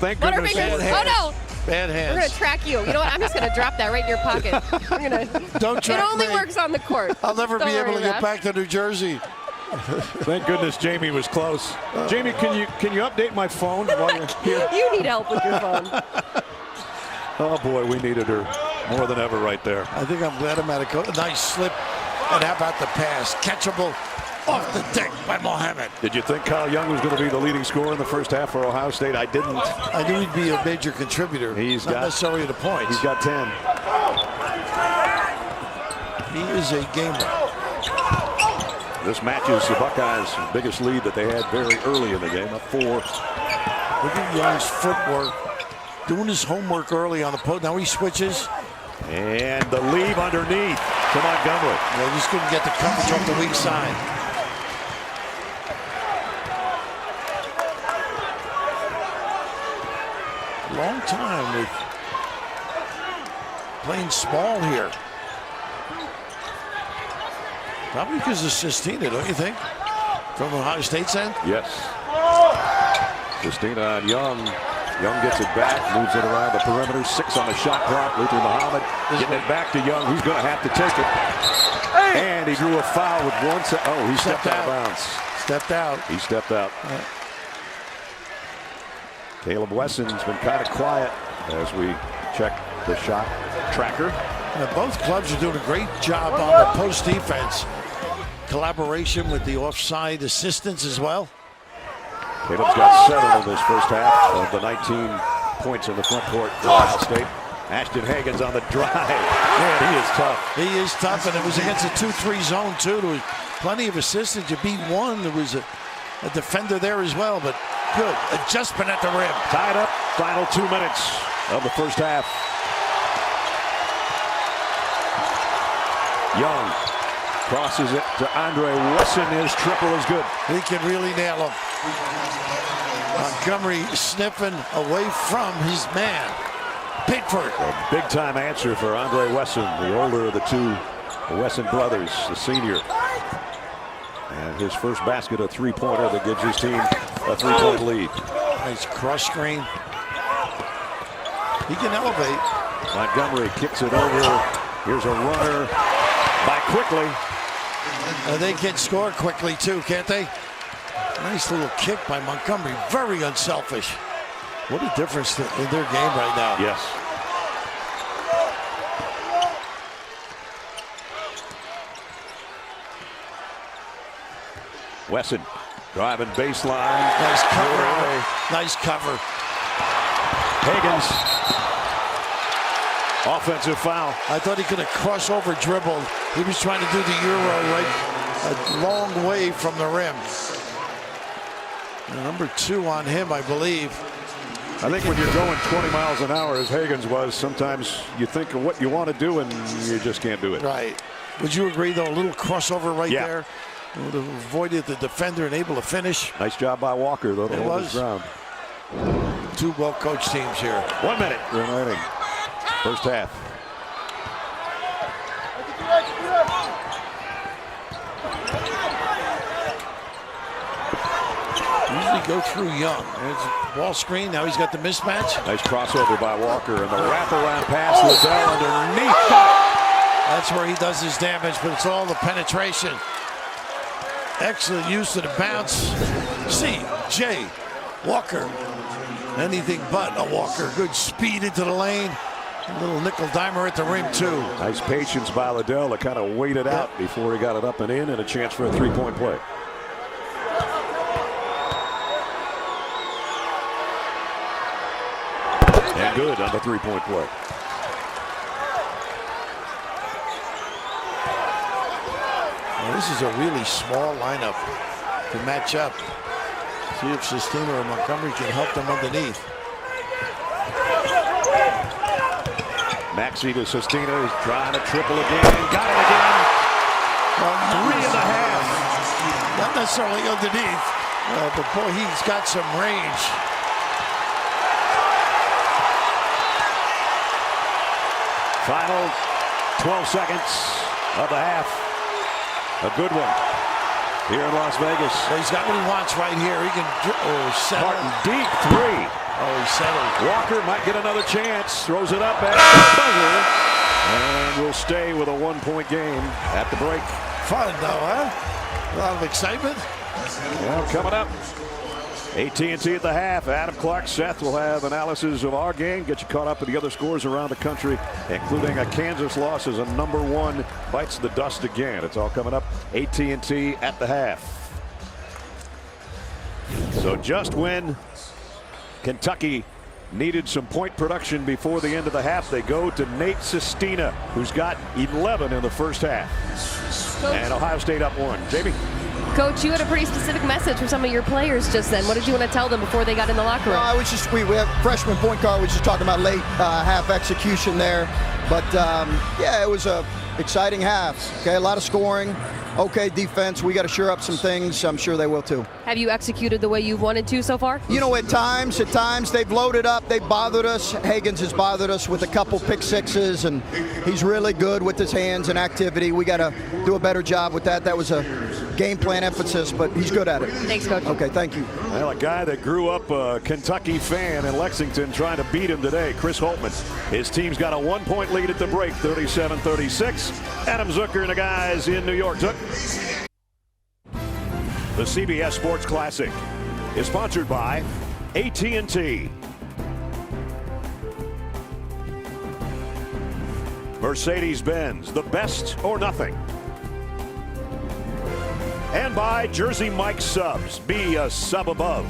Speaker 1: Thank goodness.
Speaker 4: Butterfingers. Oh no.
Speaker 2: Bad hands.
Speaker 4: We're going to track you. You know what? I'm just going to drop that right in your pocket. I'm gonna,
Speaker 2: Don't track
Speaker 4: it only
Speaker 2: me.
Speaker 4: works on the court.
Speaker 2: I'll never
Speaker 4: Don't
Speaker 2: be able to
Speaker 4: worry,
Speaker 2: get
Speaker 4: Raph.
Speaker 2: back to New Jersey.
Speaker 1: Thank goodness Jamie was close. Jamie, can you update my phone while you're here?
Speaker 4: You need help with your phone.
Speaker 1: Oh boy, we needed her more than ever right there.
Speaker 2: I think I'm glad I'm at a nice slip. And how about the pass? Catchable off the deck by Mohammed.
Speaker 1: Did you think Kyle Young was going to be the leading scorer in the first half for Ohio State? I didn't.
Speaker 2: I knew he'd be a major contributor.
Speaker 1: He's
Speaker 2: not
Speaker 1: got
Speaker 2: necessarily the points.
Speaker 1: He's got 10.
Speaker 2: He is a gamer.
Speaker 1: This matches the Buckeyes' biggest lead that they had very early in the game, up 4.
Speaker 2: Look at Young's footwork. Doing his homework early on the post. Now he switches.
Speaker 1: And the leave underneath to Montgomery.
Speaker 2: They just couldn't get the coverage off the weak side. Long time with playing small here. Probably because of Sestina, don't you think? From Ohio State's end?
Speaker 1: Yes. Sestina and Young. Young gets it back, moves it around the perimeter. 6 on the shot clock. Luther Muhammad getting it back to Young. He's going to have to take it. And he drew a foul with 1 second. Oh, he stepped out of bounds.
Speaker 2: Stepped out.
Speaker 1: He stepped out. Caleb Wesson's been kind of quiet as we check the shot tracker.
Speaker 2: Now, both clubs are doing a great job on the post defense. Collaboration with the offside assistants as well.
Speaker 1: Caleb's got 7 in this first half of the 19 points in the front court for Ohio State. Ashton Hagans on the drive. Man, he is tough.
Speaker 2: He is tough, and it was against a 2-3 zone, too. There was plenty of assistance. You beat one. There was a defender there as well, but good adjustment at the rim.
Speaker 1: Tied up, final 2 minutes of the first half. Young crosses it to Andre Wesson. His triple is good.
Speaker 2: He can really nail him. Montgomery sniffing away from his man. Pickford.
Speaker 1: A big-time answer for Andre Wesson, the older of the 2 Wesson brothers, the senior. And his first basket, a 3-pointer that gives his team a 3-point lead.
Speaker 2: Nice cross screen. He can elevate.
Speaker 1: Montgomery kicks it over. Here's a runner by Quickly.
Speaker 2: They can score quickly too, can't they? Nice little kick by Montgomery. Very unselfish. What a difference in their game right now.
Speaker 1: Yes. Wesson driving baseline.
Speaker 2: Nice cover. Nice cover.
Speaker 1: Hagans. Offensive foul.
Speaker 2: I thought he could have crossover dribbled. He was trying to do the Euro right a long way from the rim. Number 2 on him, I believe.
Speaker 1: I think when you're going 20 miles an hour, as Hagans was, sometimes you think of what you want to do and you just can't do it.
Speaker 2: Right. Would you agree, though? A little crossover right
Speaker 1: Yeah.
Speaker 2: there. Would have avoided the defender and able to finish.
Speaker 1: Nice job by Walker, though, to hold his ground.
Speaker 2: 2 well-coached teams here.
Speaker 1: 1 minute remaining. First half.
Speaker 2: Usually go through Young. There's a ball screen. Now he's got the mismatch.
Speaker 1: Nice crossover by Walker and the wraparound pass. Liddell underneath.
Speaker 2: That's where he does his damage, but it's all the penetration. Excellent use of the bounce. C.J. Walker. Anything but a Walker. Good speed into the lane. A little nickel dimer at the rim, too.
Speaker 1: Nice patience by Liddell to kind of wait it out before he got it up and in, and a chance for a 3-point play. And good on the 3-point play.
Speaker 2: Now, this is a really small lineup to match up. See if Sestina or Montgomery can help them underneath.
Speaker 1: Maxey to Sestina. He's trying to triple again. Got it again.
Speaker 2: Well,
Speaker 1: 3.5.
Speaker 2: Not necessarily underneath, but boy, he's got some range.
Speaker 1: Final 12 seconds of the half. A good one here in Las Vegas.
Speaker 2: Well, he's got what he wants right here. He can settle.
Speaker 1: Martin, deep three.
Speaker 2: Oh, he settled.
Speaker 1: Walker might get another chance. Throws it up at the buzzer. And we'll stay with a 1-point game at the break.
Speaker 2: Fun, though, huh? A lot of excitement.
Speaker 1: Well, coming up, AT&T at the half. Adam Clark, Seth will have analysis of our game. Get you caught up with the other scores around the country, including a Kansas loss as a #1 bites the dust again. It's all coming up. AT&T at the half. So just when Kentucky needed some point production before the end of the half, they go to Nate Sestina, who's got 11 in the first half.
Speaker 4: Coach.
Speaker 1: And Ohio State up 1. Jamie?
Speaker 4: Coach, you had a pretty specific message for some of your players just then. What did you want to tell them before they got in the locker room?
Speaker 5: I was just we have freshman point guard. We was just talking about late half execution there, but yeah, it was a exciting half. Okay, a lot of scoring. Okay, defense. We got to shore up some things. I'm sure they will too.
Speaker 4: Have you executed the way you've wanted to so far?
Speaker 5: You know, at times they've loaded up. They've bothered us. Hagans has bothered us with a couple pick sixes, and he's really good with his hands and activity. We got to do a better job with that. That was a game plan emphasis, but he's good at it.
Speaker 4: Thanks, Coach.
Speaker 5: Okay, thank you.
Speaker 1: Well, a guy that grew up a Kentucky fan in Lexington trying to beat him today, Chris Holtman. His team's got a 1-point lead at the break, 37-36. Adam Zucker and the guys in New York. Zuck. The CBS Sports Classic is sponsored by AT&T. Mercedes-Benz, the best or nothing. And by Jersey Mike's Subs, be a sub above.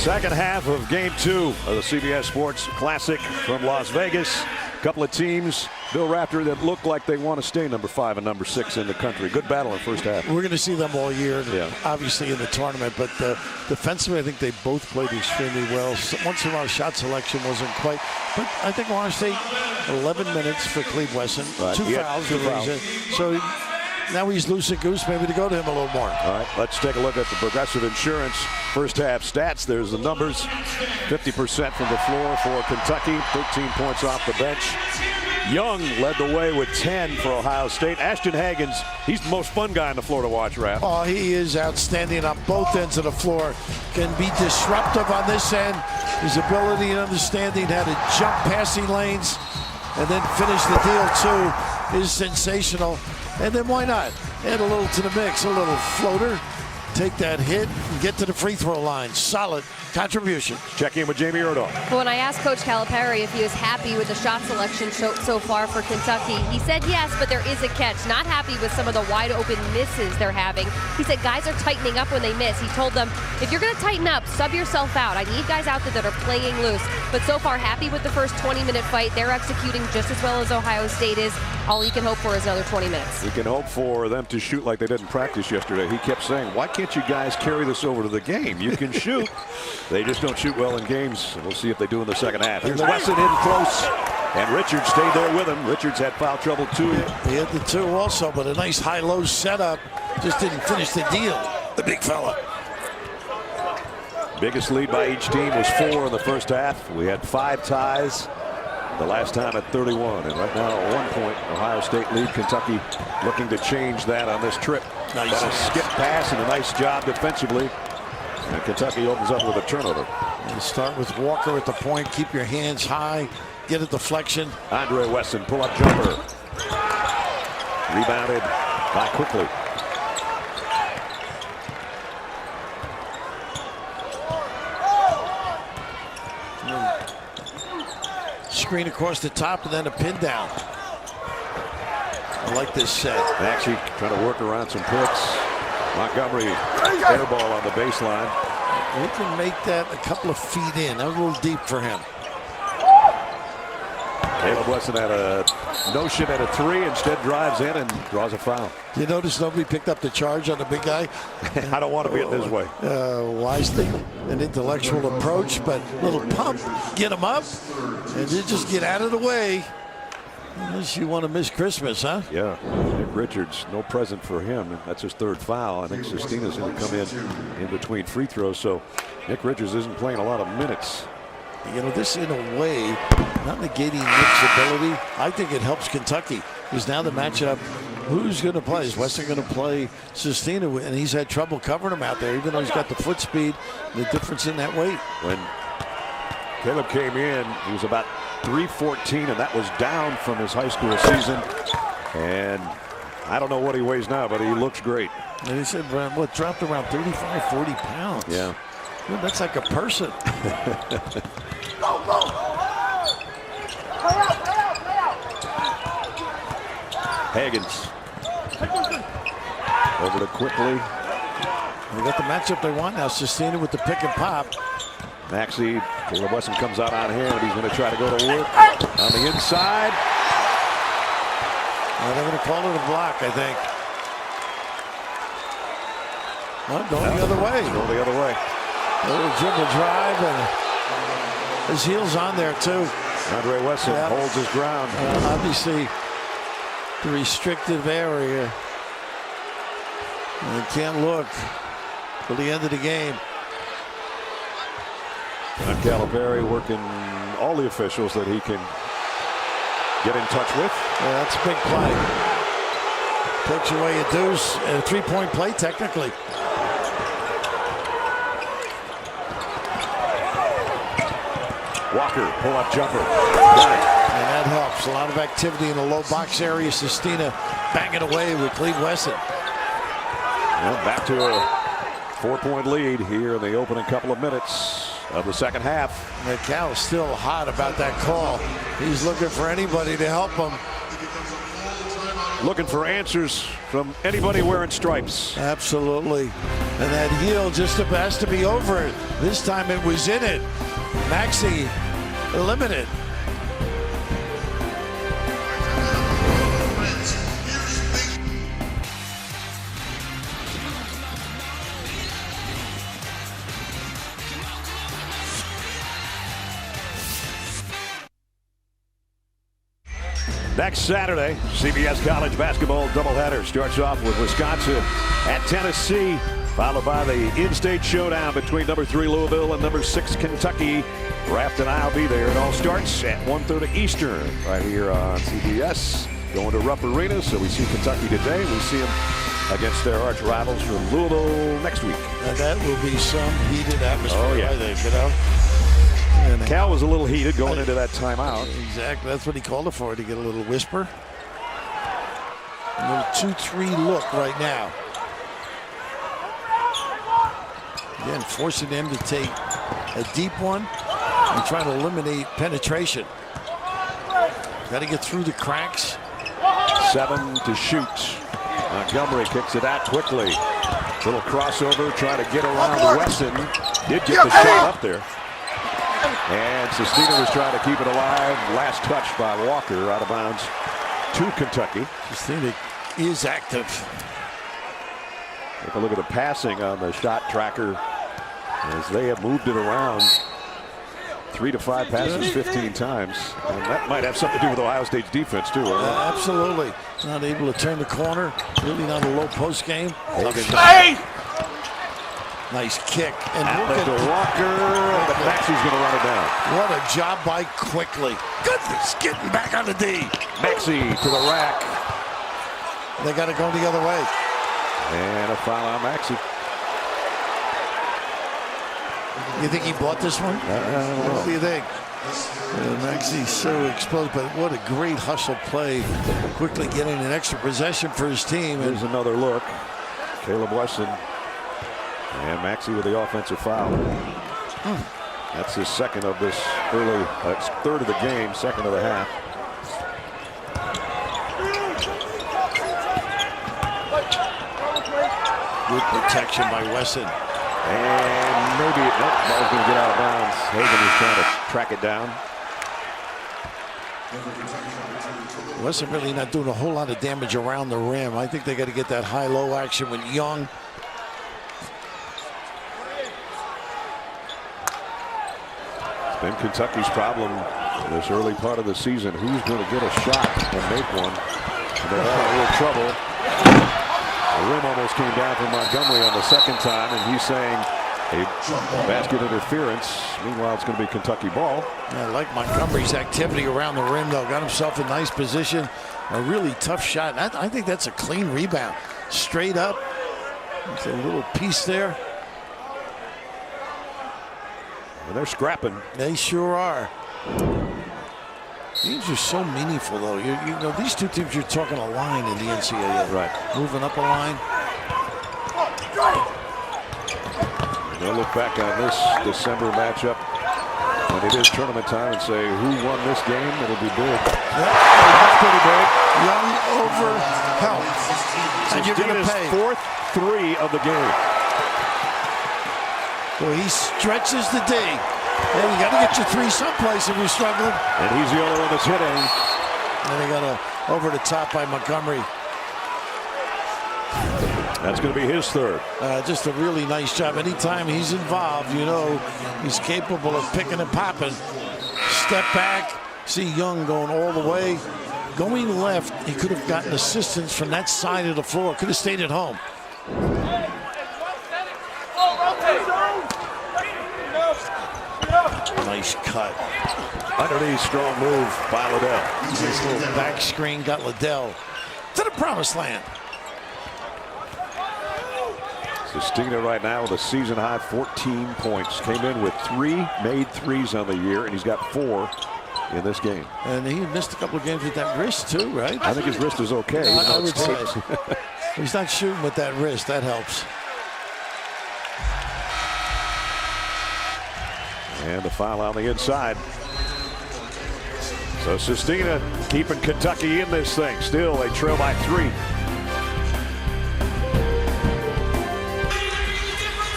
Speaker 1: Second half of Game 2 of the CBS Sports Classic from Las Vegas. A couple of teams, Bill Rafter, that look like they want to stay number 5 and number 6 in the country. Good battle in the first half.
Speaker 2: We're going to see them all year,
Speaker 1: yeah.
Speaker 2: Obviously in the tournament, but defensively, I think they both played extremely well. Once in a while, shot selection wasn't quite, but I think Ohio State, 11 minutes for Cleve Wesson,
Speaker 1: right.
Speaker 2: 2 fouls. So now he's loose and goose, maybe to go to him a little more.
Speaker 1: All right, let's take a look at the Progressive Insurance first half stats. There's the numbers. 50% from the floor for Kentucky, 13 points off the bench. Young led the way with 10 for Ohio State. Ashton Hagans, he's the most fun guy on the floor to watch, Raph.
Speaker 2: Oh, he is outstanding on both ends of the floor. Can be disruptive on this end. His ability and understanding how to jump passing lanes and then finish the deal too is sensational. And then why not? Add a little to the mix, a little floater, take that hit, and get to the free throw line. Solid contribution.
Speaker 1: Check in with Jamie Erdahl.
Speaker 4: But when I asked Coach Calipari if he was happy with the shot selection so far for Kentucky, he said yes, but there is a catch. Not happy with some of the wide open misses they're having. He said guys are tightening up when they miss. He told them, if you're going to tighten up, sub yourself out. I need guys out there that are playing loose. But so far, happy with the first 20-minute fight. They're executing just as well as Ohio State is. All he can hope for is another 20 minutes.
Speaker 1: He can hope for them to shoot like they didn't practice yesterday. He kept saying, why can't you guys carry this over to the game? You can shoot. They just don't shoot well in games. We'll see if they do in the second half. Here's Wesson in close. And Richards stayed there with him. Richards had foul trouble too.
Speaker 2: He had the 2 also, but a nice high-low setup. Just didn't finish the deal. The big fella.
Speaker 1: Biggest lead by each team was 4 in the first half. We had 5 ties the last time at 31. And right now, at 1 point, Ohio State lead. Kentucky looking to change that on this trip.
Speaker 2: Nice.
Speaker 1: Got a skip pass and a nice job defensively. And Kentucky opens up with a turnover.
Speaker 2: And start with Walker at the point. Keep your hands high. Get a deflection.
Speaker 1: Andre Wesson, pull-up jumper. Rebounded by Quickly.
Speaker 2: Screen across the top and then a pin down. I like this set.
Speaker 1: Maxey trying to work around some picks. Montgomery air ball on the baseline.
Speaker 2: He can make that a couple of feet in. That was a little deep for him.
Speaker 1: Caleb Wesson had a notion at a 3, instead drives in and draws a foul.
Speaker 2: You notice nobody picked up the charge on the big guy?
Speaker 1: I don't want to be in his way.
Speaker 2: Wisely, an intellectual approach, but little pump, get him up, and then just get out of the way. Unless you want to miss Christmas, huh?
Speaker 1: Yeah, Nick Richards, no present for him. That's his 3rd foul. I think Sestina's going to come in between free throws, so Nick Richards isn't playing a lot of minutes.
Speaker 2: You know, this in a way, not negating Nick's ability. I think it helps Kentucky, because now the matchup, who's going to play? Is Weston going to play Sestina? And he's had trouble covering him out there, even though he's got the foot speed, the difference in that weight.
Speaker 1: When Caleb came in, he was about 314, and that was down from his high school season. And I don't know what he weighs now, but he looks great.
Speaker 2: And he said, what, dropped around 35, 40 pounds.
Speaker 1: Yeah.
Speaker 2: Well, that's like a person.
Speaker 1: Hagans. Over to Quickly.
Speaker 2: They got the matchup they want now. Sestina with the pick and pop.
Speaker 1: Maxey, Caleb Wesson comes out on him, and he's going to try to go to work on the inside.
Speaker 2: Well, they're going to call it a block, I think. Well, going the other way.
Speaker 1: Go the other way.
Speaker 2: A little dribble drive, and his heel's on there, too.
Speaker 1: Andre Wesson holds his ground.
Speaker 2: Obviously, the restrictive area. And can't look till the end of the game.
Speaker 1: John Calipari working all the officials that he can get in touch with.
Speaker 2: Yeah, that's a big play. Takes away a deuce and a 3-point play, technically.
Speaker 1: Walker, pull-up jumper. Got it.
Speaker 2: And that helps. A lot of activity in the low box area. Sestina banging away with Cleve Wesson.
Speaker 1: Well, back to a 4-point lead here in the opening couple of minutes of the second half.
Speaker 2: And Cal is still hot about that call. He's looking for anybody to help him.
Speaker 1: Looking for answers from anybody wearing stripes.
Speaker 2: Absolutely. And that heel just has to be over it. This time it was in it. Maxey eliminated.
Speaker 1: Next Saturday, CBS College basketball doubleheader starts off with Wisconsin at Tennessee, followed by the in-state showdown between number 3 Louisville and number 6 Kentucky. Raft and I'll be there. It all starts at 1:30 Eastern right here on CBS. Going to Rupp Arena, so we see Kentucky today. We see them against their arch rivals from Louisville next week.
Speaker 2: And that will be some heated atmosphere,
Speaker 1: Oh, yeah.
Speaker 2: I think, you know. And
Speaker 1: Cal was a little heated going into that timeout.
Speaker 2: Exactly. That's what he called it for, to get a little whisper. A little 2-3 look right now. Again, forcing them to take a deep one and try to eliminate penetration. Got to get through the cracks.
Speaker 1: 7 to shoot. Montgomery kicks it out quickly. Little crossover, trying to get around Wesson. Did get the shot up there. And Sestina was trying to keep it alive. Last touch by Walker, out of bounds to Kentucky.
Speaker 2: Sestina is active.
Speaker 1: Take a look at the passing on the shot tracker as they have moved it around. 3 to 5 passes 15 times. And that might have something to do with Ohio State's defense, too.
Speaker 2: Absolutely. Not able to turn the corner. Really not a low post game.
Speaker 1: Hagans.
Speaker 2: Nice kick. And
Speaker 1: Outlet to Walker. But Maxey's going to run it down.
Speaker 2: what a job by Quickly. Goodness, getting back on the D.
Speaker 1: Maxey to the rack.
Speaker 2: They got to go the other way.
Speaker 1: And a foul on Maxey.
Speaker 2: You think he bought this one? What do you think? Maxey's so exposed, but what a great hustle play. Quickly getting an extra possession for his team.
Speaker 1: Here's another look. Caleb Wesson. And Maxey with the offensive foul. That's his second of this early, third of the game, second of the half.
Speaker 2: Good protection by Wesson.
Speaker 1: And maybe ball's going to get out of bounds. Hagan is trying to track it down.
Speaker 2: Wesson really not doing a whole lot of damage around the rim. I think they got to get that high-low action with Young.
Speaker 1: It's been Kentucky's problem in this early part of the season. Who's going to get a shot and make one? They're in a little trouble. The rim almost came down from Montgomery on the second time, and he's saying a basket interference. Meanwhile, it's going to be Kentucky ball.
Speaker 2: I like Montgomery's activity around the rim, though. Got himself in nice position. A really tough shot. I think that's a clean rebound. Straight up. It's a little piece there.
Speaker 1: And they're scrapping.
Speaker 2: They sure are. Games are so meaningful, though. You know, these two teams, you're talking a line in the NCAA.
Speaker 1: Right.
Speaker 2: Moving up a line.
Speaker 1: They'll look back on this December matchup when it is tournament time and say who won this game. It'll be big.
Speaker 2: That's pretty big. Young over help. And you're going to pay.
Speaker 1: Fourth three of the game.
Speaker 2: So he stretches the D. And you got to get your three someplace if you're struggling.
Speaker 1: And he's the only one that's hitting.
Speaker 2: And they got a over the top by Montgomery.
Speaker 1: That's going to be his third.
Speaker 2: Just a really nice job. Anytime he's involved, you know, he's capable of picking and popping. Step back. See Young going all the way. Going left, he could have gotten assistance from that side of the floor. Could have stayed at home. Nice cut.
Speaker 1: Underneath, strong move by Liddell.
Speaker 2: Nice little back screen got Liddell to the promised land.
Speaker 1: Sestina right now with a season high 14 points. Came in with 3 made threes on the year, and he's got 4 in this game.
Speaker 2: And he missed a couple of games with that wrist too, right?
Speaker 1: I think his wrist is okay.
Speaker 2: I would say. He's not shooting with that wrist. That helps.
Speaker 1: And the foul on the inside. So Sestina keeping Kentucky in this thing. Still, they trail by 3.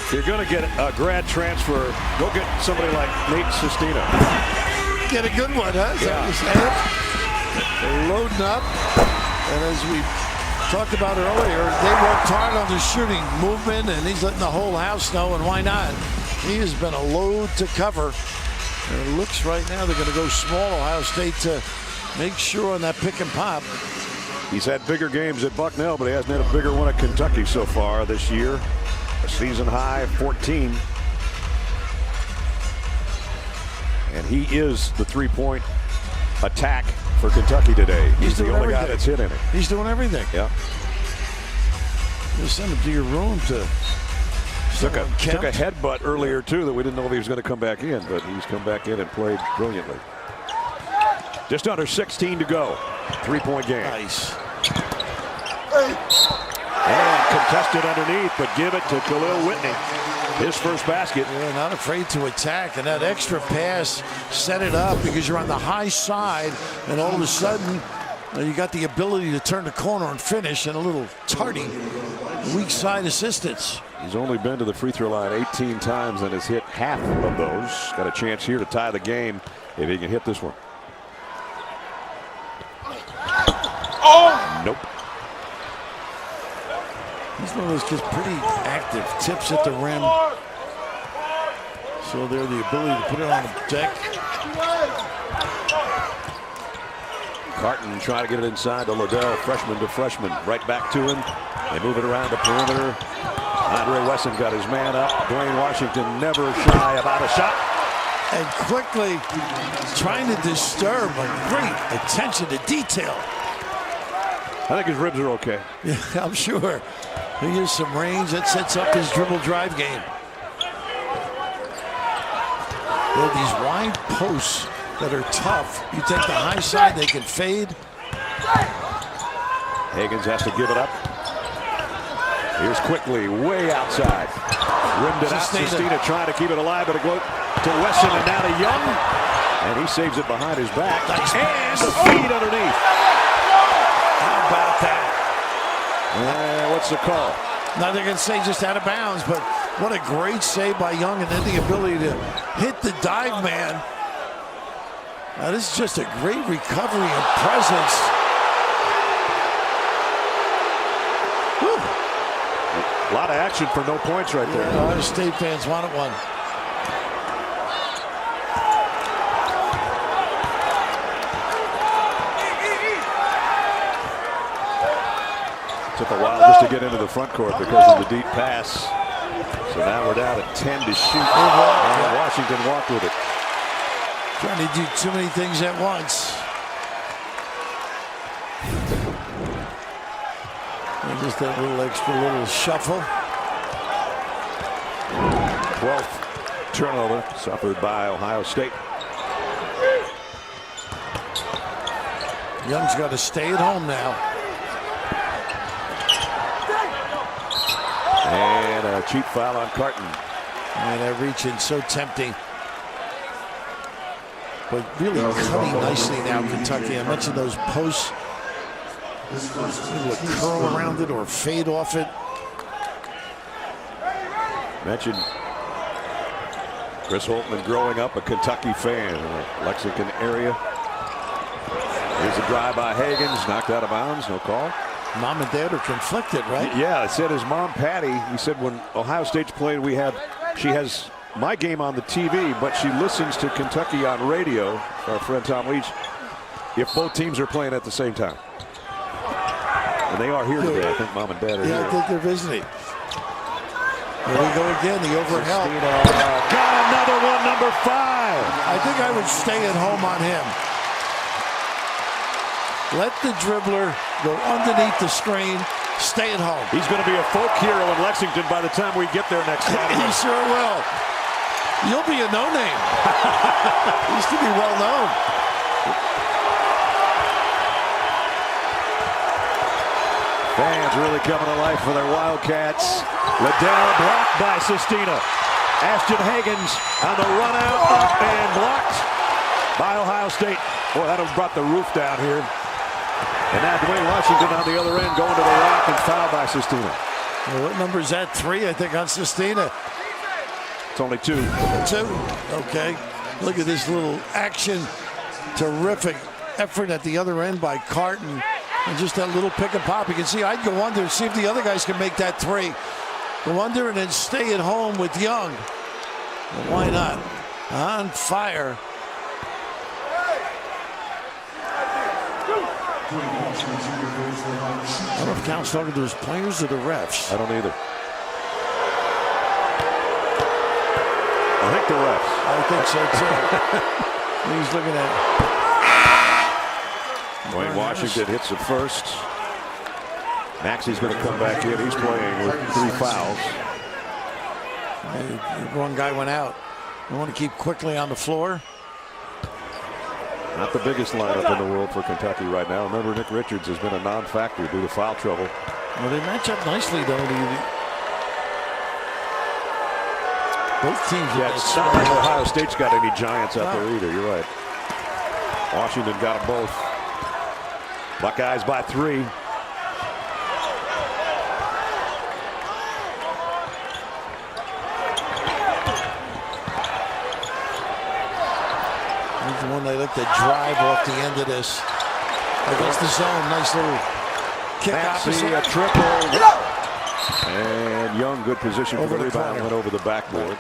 Speaker 1: If you're going to get a grad transfer, go get somebody like Nate Sestina.
Speaker 2: Get a good one, huh? They're loading up. And as we talked about earlier, they worked hard on the shooting movement, and he's letting the whole house know, and why not? He has been a load to cover. And it looks right now they're going to go small, Ohio State, to make sure on that pick and pop.
Speaker 1: He's had bigger games at Bucknell, but he hasn't had a bigger one at Kentucky so far this year. A season high 14. And he is the three-point attack for Kentucky today. He's the only guy that's hitting it.
Speaker 2: He's doing everything.
Speaker 1: Yeah.
Speaker 2: Just send him to your room to...
Speaker 1: Took a headbutt earlier, too, that we didn't know if he was going to come back in, but he's come back in and played brilliantly. Just under 16 to go. 3-point game.
Speaker 2: Nice.
Speaker 1: And contested underneath, but give it to Khalil Whitney. His first basket.
Speaker 2: Yeah, not afraid to attack, and that extra pass set it up because you're on the high side, and all of a sudden you got the ability to turn the corner and finish, and a little tardy weak side assistance.
Speaker 1: He's only been to the free throw line 18 times and has hit half of those. Got a chance here to tie the game if he can hit this one. Oh! Nope.
Speaker 2: He's one of those kids pretty active. Tips at the rim. So they're the ability to put it on the deck.
Speaker 1: Carton trying to get it inside to Liddell. Freshman to freshman. Right back to him. They move it around the perimeter. Andre Wesson got his man up. Dwayne Washington never shy about a shot.
Speaker 2: And quickly trying to disturb, a great attention to detail.
Speaker 1: I think his ribs are okay.
Speaker 2: Yeah, I'm sure. He has some range that sets up his dribble drive game. There are these wide posts that are tough. You take the high side, they can fade.
Speaker 1: Hagans has to give it up. Here's quickly, way outside. Rimmed it out. Sestina trying to keep it alive, but it goes to Wesson and now to Young. And he saves it behind his back.
Speaker 2: Nice.
Speaker 1: And the feed underneath.
Speaker 2: How about that?
Speaker 1: What's the call?
Speaker 2: Nothing can say just out of bounds, but what a great save by Young, and then the ability to hit the dive man. Now, this is just a great recovery and presence. Whew.
Speaker 1: A lot of action for no points right there.
Speaker 2: A lot of State fans wanted one.
Speaker 1: Took a while just to get into the front court because of the deep pass. So now we're down at 10 to shoot. And Washington walked with it.
Speaker 2: Trying to do too many things at once. And just that little extra little shuffle.
Speaker 1: 12th turnover suffered by Ohio State.
Speaker 2: Young's got to stay at home now.
Speaker 1: And a cheap foul on Carton.
Speaker 2: And that reach-in so tempting. But really cutting nicely now, Kentucky. I mentioned those posts. Maybe a curl around it or fade off it.
Speaker 1: Mentioned Chris Holtman growing up a Kentucky fan in the Lexington area. Here's a drive by Hagans, knocked out of bounds, no call.
Speaker 2: Mom and Dad are conflicted, right?
Speaker 1: Yeah, it said his mom, Patty, he said when Ohio State's playing, she has my game on the TV, but she listens to Kentucky on radio, our friend Tom Leach, if both teams are playing at the same time. And they are here today. I think Mom and Dad are here.
Speaker 2: Yeah, I think they're visiting. Here we go again, the overhelp.
Speaker 1: Got another one, number 5.
Speaker 2: I think I would stay at home on him. Let the dribbler go underneath the screen, stay at home.
Speaker 1: He's going to be a folk hero in Lexington by the time we get there next Saturday.
Speaker 2: He sure will. You'll be a no-name. Used to be well known.
Speaker 1: Fans really coming to life for their Wildcats. Liddell blocked by Sestina. Ashton Hagans on the run out, up and blocked by Ohio State. Boy, that have brought the roof down here. And now Dwayne Washington on the other end going to the rack and fouled by Sestina.
Speaker 2: Well, what number is that? 3, I think, on Sestina.
Speaker 1: It's only 2.
Speaker 2: 2? Okay. Look at this little action. Terrific effort at the other end by Carton. And just that little pick and pop. You can see I'd go under and see if the other guys can make that 3. Go under and then stay at home with Young. Well, why not? On fire. I don't know if Cal's talking to his players or the refs.
Speaker 1: I don't either. I think the refs.
Speaker 2: I think so too. He's looking at
Speaker 1: Dwayne Washington hits it first. Maxey's going to come back in. He's playing with 3 fouls.
Speaker 2: One guy went out. You want to keep quickly on the floor.
Speaker 1: Not the biggest lineup in the world for Kentucky right now. Remember, Nick Richards has been a non-factor due to foul trouble.
Speaker 2: Well, they match up nicely, though. Both teams.
Speaker 1: Yeah, it's not like Ohio State's got any giants out there either. You're right. Washington got them both. Buckeyes by 3.
Speaker 2: Here's the one they look to drive off the end of this. Against the zone. Nice little kick
Speaker 1: Maxey, a triple. And Young, good position for the rebound. Went over the backboard.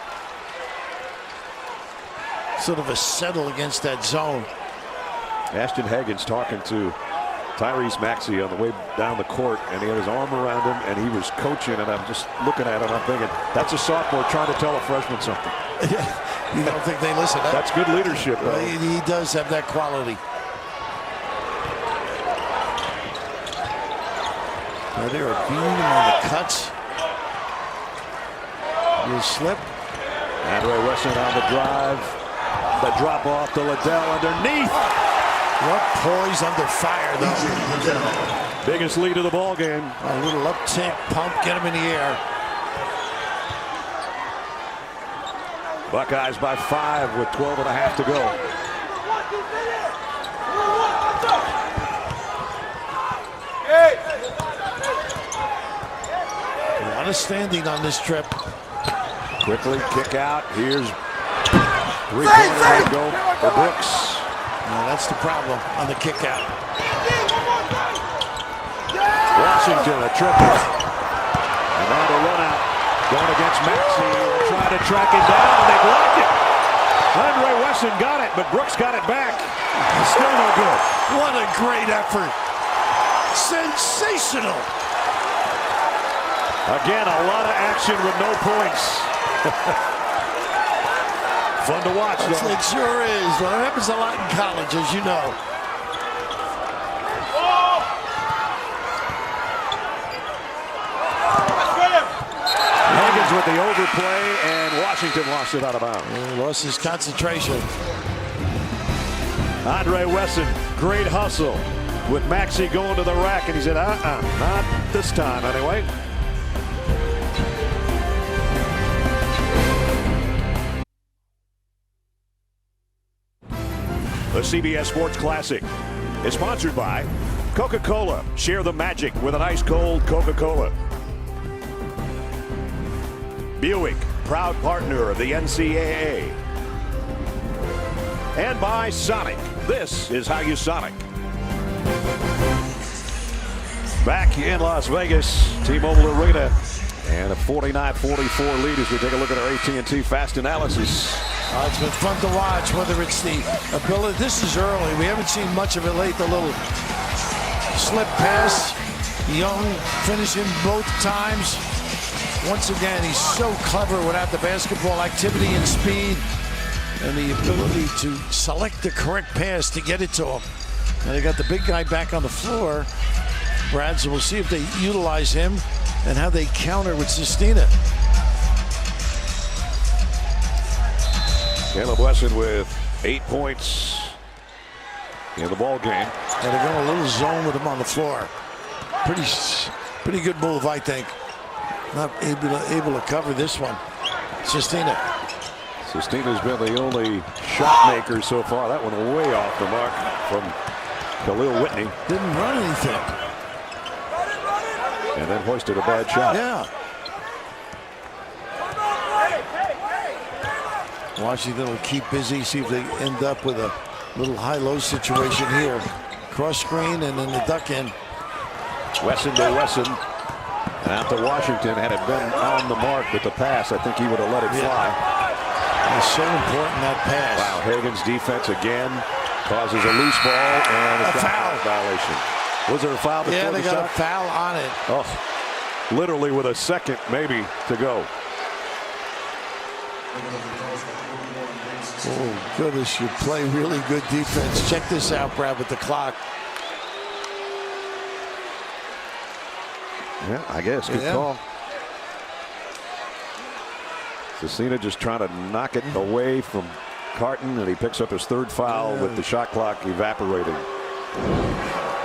Speaker 2: Sort of a settle against that zone.
Speaker 1: Ashton Hagans talking to Tyrese Maxey on the way down the court, and he had his arm around him, and he was coaching, and I'm just looking at him, I'm thinking, that's a sophomore trying to tell a freshman something.
Speaker 2: You don't think they listen?
Speaker 1: That's good leadership, though.
Speaker 2: Well, he does have that quality. Now they are beating him on the cuts. You slip.
Speaker 1: Andre Wesson on the drive. The drop off to Liddell underneath.
Speaker 2: What poise under fire, though.
Speaker 1: Biggest lead of the ball game.
Speaker 2: A little uptick, pump, get him in the air.
Speaker 1: Buckeyes by 5 with 12.5 to go.
Speaker 2: A lot lot of standing on this trip.
Speaker 1: Quickly kick out. Here's three-pointer line go for Brooks.
Speaker 2: That's the problem on the kick out.
Speaker 1: Washington a triple. And now the run out going against Maxey. They'll try to track it down. They blocked it. Andre Wesson got it, but Brooks got it back. Still no good.
Speaker 2: What a great effort. Sensational.
Speaker 1: Again, a lot of action with no points. Fun to watch, though.
Speaker 2: It sure is. Well, it happens a lot in college, as you know.
Speaker 1: Hagans with the overplay, and Washington lost it out of bounds.
Speaker 2: He lost his concentration.
Speaker 1: Andre Wesson, great hustle with Maxey going to the rack, and he said, not this time anyway. The CBS Sports Classic is sponsored by Coca-Cola. Share the magic with an ice-cold Coca-Cola. Buick, proud partner of the NCAA. And by Sonic. This is how you Sonic. Back in Las Vegas, T-Mobile Arena, and a 49-44 lead as we take a look at our AT&T Fast Analysis.
Speaker 2: It's been fun to watch, whether it's the ability. This is early. We haven't seen much of it late. The little slip pass. Young finishing both times. Once again, he's so clever without the basketball activity and speed and the ability to select the correct pass to get it to him. Now they got the big guy back on the floor, Brad, so we'll see if they utilize him and how they counter with Sestina.
Speaker 1: Caleb Wesson with 8 points in the ball game.
Speaker 2: And they're going a little zone with him on the floor. Pretty good move, I think. Not able to cover this one. Sestina.
Speaker 1: Sestina's been the only shot maker so far. That one way off the mark from Khalil Whitney.
Speaker 2: Didn't run anything.
Speaker 1: And then hoisted a bad shot.
Speaker 2: Yeah. Washington will keep busy, see if they end up with a little high-low situation here. Cross screen and then the duck in.
Speaker 1: Wesson to Wesson. And out to Washington. Had it been on the mark with the pass, I think he would have let it fly.
Speaker 2: It's so important, that pass.
Speaker 1: Wow, Hagans' defense again causes a loose ball and a foul violation. Was there a foul before
Speaker 2: yeah, they
Speaker 1: the
Speaker 2: got
Speaker 1: shot?
Speaker 2: a foul on it.
Speaker 1: Oh, literally with a second maybe to go.
Speaker 2: Oh, goodness, you play really good defense. Check this out, Brad, with the clock.
Speaker 1: Yeah, I guess. Good call. Sestina just trying to knock it away from Carton, and he picks up his third foul with the shot clock evaporating.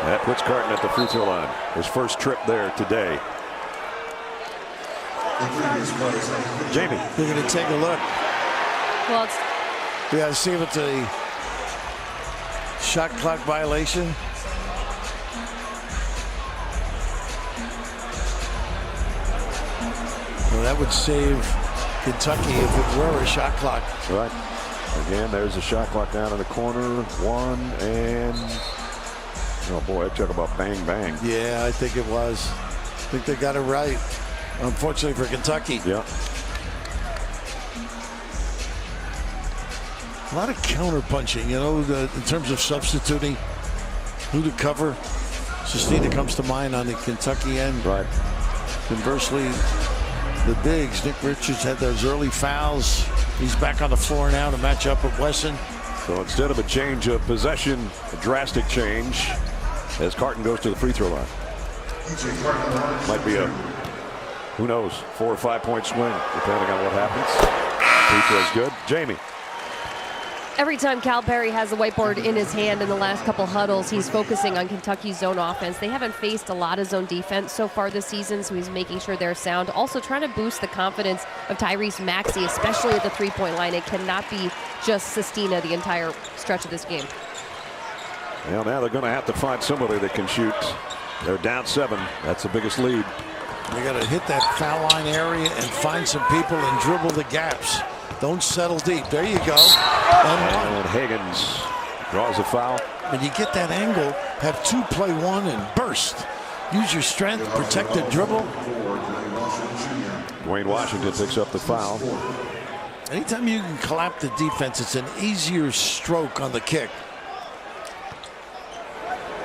Speaker 1: That puts Carton at the free throw line. His first trip there today. Jamie.
Speaker 2: We're going to take a look.
Speaker 4: Well,
Speaker 2: We got to see if it's a shot clock violation. Well, that would save Kentucky if it were a shot clock.
Speaker 1: Right. Again, there's a shot clock down in the corner. One and... Oh, boy, talk about bang, bang.
Speaker 2: Yeah, I think it was. I think they got it right. Unfortunately for Kentucky.
Speaker 1: Yeah.
Speaker 2: A lot of counter punching, you know, in terms of substituting who to cover. Sestina comes to mind on the Kentucky end.
Speaker 1: Right.
Speaker 2: Conversely, the bigs, Nick Richards had those early fouls. He's back on the floor now to match up with Wesson.
Speaker 1: So instead of a change of possession, a drastic change as Carton goes to the free throw line. Might be a, who knows, 4 or 5 point swing, depending on what happens. Free throw's good. Jamie.
Speaker 4: Every time Calipari has a whiteboard in his hand in the last couple huddles, he's focusing on Kentucky's zone offense. They haven't faced a lot of zone defense so far this season, so he's making sure they're sound. Also trying to boost the confidence of Tyrese Maxey, especially at the three-point line. It cannot be just Sestina the entire stretch of this game.
Speaker 1: Well, now they're going to have to find somebody that can shoot. They're down 7. That's the biggest lead.
Speaker 2: You got to hit that foul line area and find some people and dribble the gaps. Don't settle deep. There you go.
Speaker 1: And Hagans draws a foul.
Speaker 2: When you get that angle, have 2 play 1 and burst. Use your strength, protect the dribble.
Speaker 1: Dwayne Washington picks up the foul.
Speaker 2: Anytime you can collapse the defense, it's an easier stroke on the kick.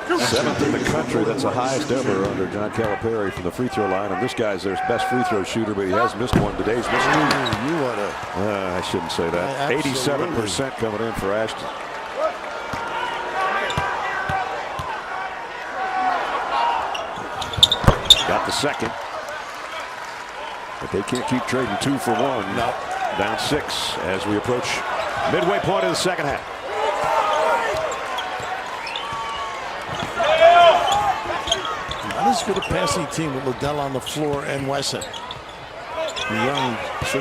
Speaker 1: 7th in the country. That's the highest ever under John Calipari from the free throw line. And this guy's their best free throw shooter, but he has missed one today. He's missed 2.
Speaker 2: You ought to.
Speaker 1: I shouldn't say that. 87% coming in for Ashton. Got the second. But they can't keep trading 2 for 1.
Speaker 2: No.
Speaker 1: Down 6 as we approach midway point of the second half.
Speaker 2: Not as good a passing team with Liddell on the floor and Wesson. Young so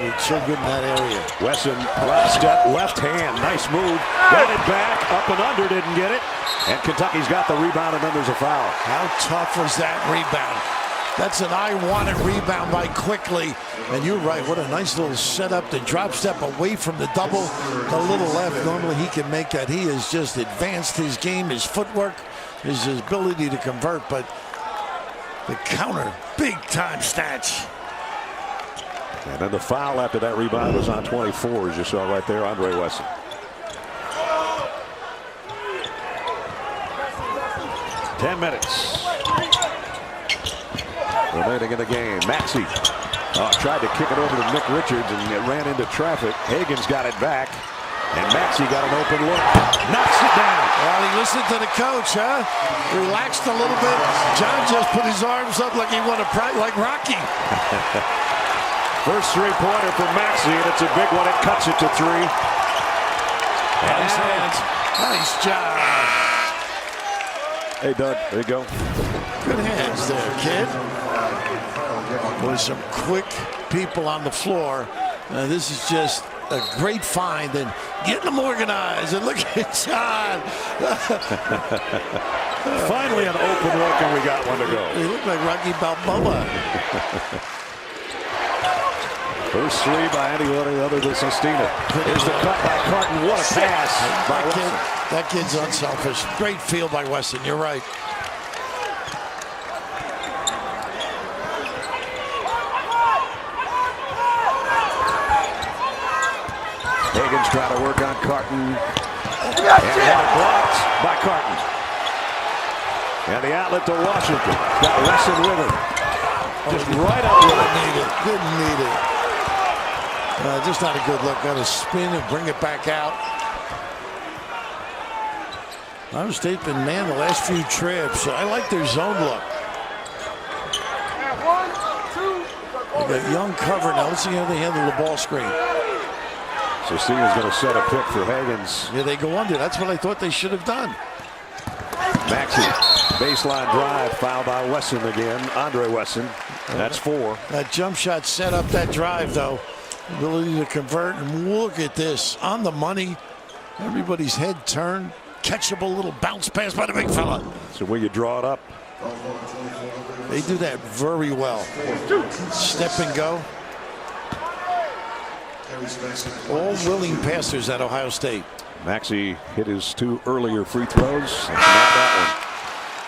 Speaker 2: good in that area.
Speaker 1: Wesson, last step, left hand, nice move. Got it back, up and under, didn't get it. And Kentucky's got the rebound, and then there's a foul.
Speaker 2: How tough was that rebound? That's an I want it rebound by Quickly. And you're right, what a nice little setup. The drop step away from the double, a little left. Normally he can make that. He has just advanced his game, his footwork, his ability to convert, but the counter, big time snatch.
Speaker 1: And then the foul after that rebound was on 24, as you saw right there, Andre Wesson. Ten minutes remaining in the game. Maxey tried to kick it over to Nick Richards and it ran into traffic. Hagans got it back, and Maxey got an open look. Knocks it down.
Speaker 2: Well, he listened to the coach, huh? Relaxed a little bit. John just put his arms up like he wanted to like Rocky.
Speaker 1: First 3-pointer for Maxey, and it's a big one. It cuts it to 3.
Speaker 2: Nice hands. Nice job.
Speaker 1: Hey, Doug, there you go.
Speaker 2: Good hands there, kid. With some quick people on the floor. This is just a great find and getting them organized. And look at John.
Speaker 1: Finally an open look, and we got one to go.
Speaker 2: He looked like Rocky Balboa.
Speaker 1: First 3 by anyone other than Sestina. Here's the cut by Carton. What a pass by Wesson.
Speaker 2: That kid's unselfish. Great field by Wesson. You're right.
Speaker 1: Hagans trying to work on Carton. And blocked by Carton. And the outlet to Washington. Got Wesson with him. Just right up with it.
Speaker 2: Didn't need it. Just not a good look. Got to spin and bring it back out. Ohio State's been man the last few trips. I like their zone look. They got young cover now. Let's see how they handle the ball screen.
Speaker 1: Sestina's going to set a pick for Hagans.
Speaker 2: Yeah, they go under. That's what I thought they should have done.
Speaker 1: Maxey, baseline drive, foul by Wesson again. Andre Wesson. That's 4.
Speaker 2: That jump shot set up that drive, though. Ability to convert, and look at this. On the money. Everybody's head turned. Catchable little bounce pass by the big fella.
Speaker 1: So when you draw it up.
Speaker 2: They do that very well. Step and go. All willing passers at Ohio State.
Speaker 1: Maxey hit his 2 earlier free throws. That's not that one.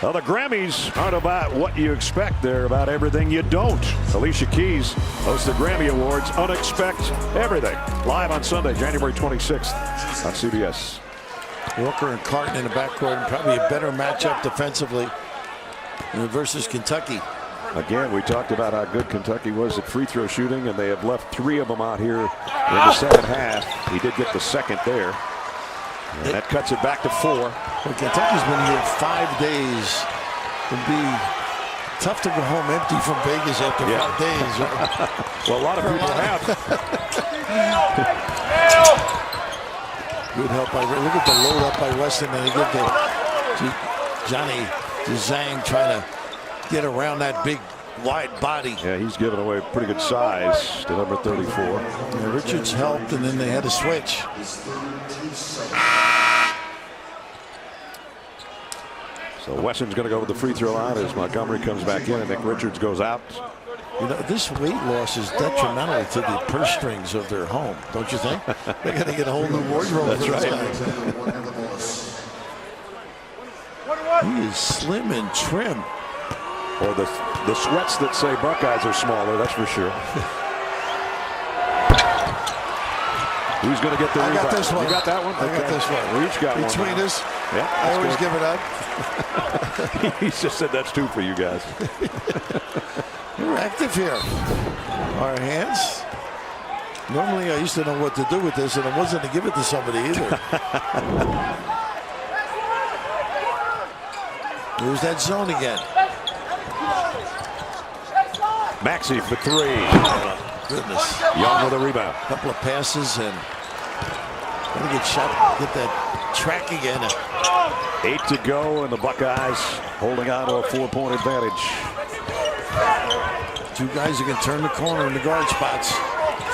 Speaker 1: Well, the Grammys aren't about what you expect. They're about everything you don't. Alicia Keys hosts the Grammy Awards. Unexpect everything. Live on Sunday, January 26th on CBS.
Speaker 2: Walker and Carton in the backcourt, and probably a better matchup defensively versus Kentucky.
Speaker 1: Again, we talked about how good Kentucky was at free throw shooting, and they have left 3 of them out here in the second half. He did get the second there. And that cuts it back to 4.
Speaker 2: Well, Kentucky's been here 5 days. It'd be tough to go home empty from Vegas after 5 days. Right?
Speaker 1: Well, a lot of people have.
Speaker 2: Good help by look at the load up by Weston, and they get the Johnny Zhang trying to get around that big wide body.
Speaker 1: Yeah, he's giving away pretty good size to number 34.
Speaker 2: Yeah, Richards helped, and then they had to switch.
Speaker 1: So Wesson's going to go with the free throw line as Montgomery comes back in and Nick Richards goes out.
Speaker 2: You know, this weight loss is detrimental to the purse strings of their home, don't you think? They got to get a whole new wardrobe.
Speaker 1: That's
Speaker 2: for this
Speaker 1: right.
Speaker 2: guy. He is slim and trim.
Speaker 1: Or the sweats that say Buckeyes are smaller, that's for sure. Who's going to get the rebound?
Speaker 2: I got this one.
Speaker 1: You got that one?
Speaker 2: I got this one.
Speaker 1: We each got one.
Speaker 2: Between us,
Speaker 1: Yeah,
Speaker 2: I always give it up.
Speaker 1: He just said that's 2 for you guys.
Speaker 2: We're active here. Our hands. Normally I used to know what to do with this, and it wasn't to give it to somebody either. There's that zone again.
Speaker 1: Maxey for 3.
Speaker 2: Goodness.
Speaker 1: Young with a rebound.
Speaker 2: Couple of passes and gonna get shot. Get that track again.
Speaker 1: 8 to go, and the Buckeyes holding on to a 4-point advantage.
Speaker 2: 2 guys who can turn the corner in the guard spots.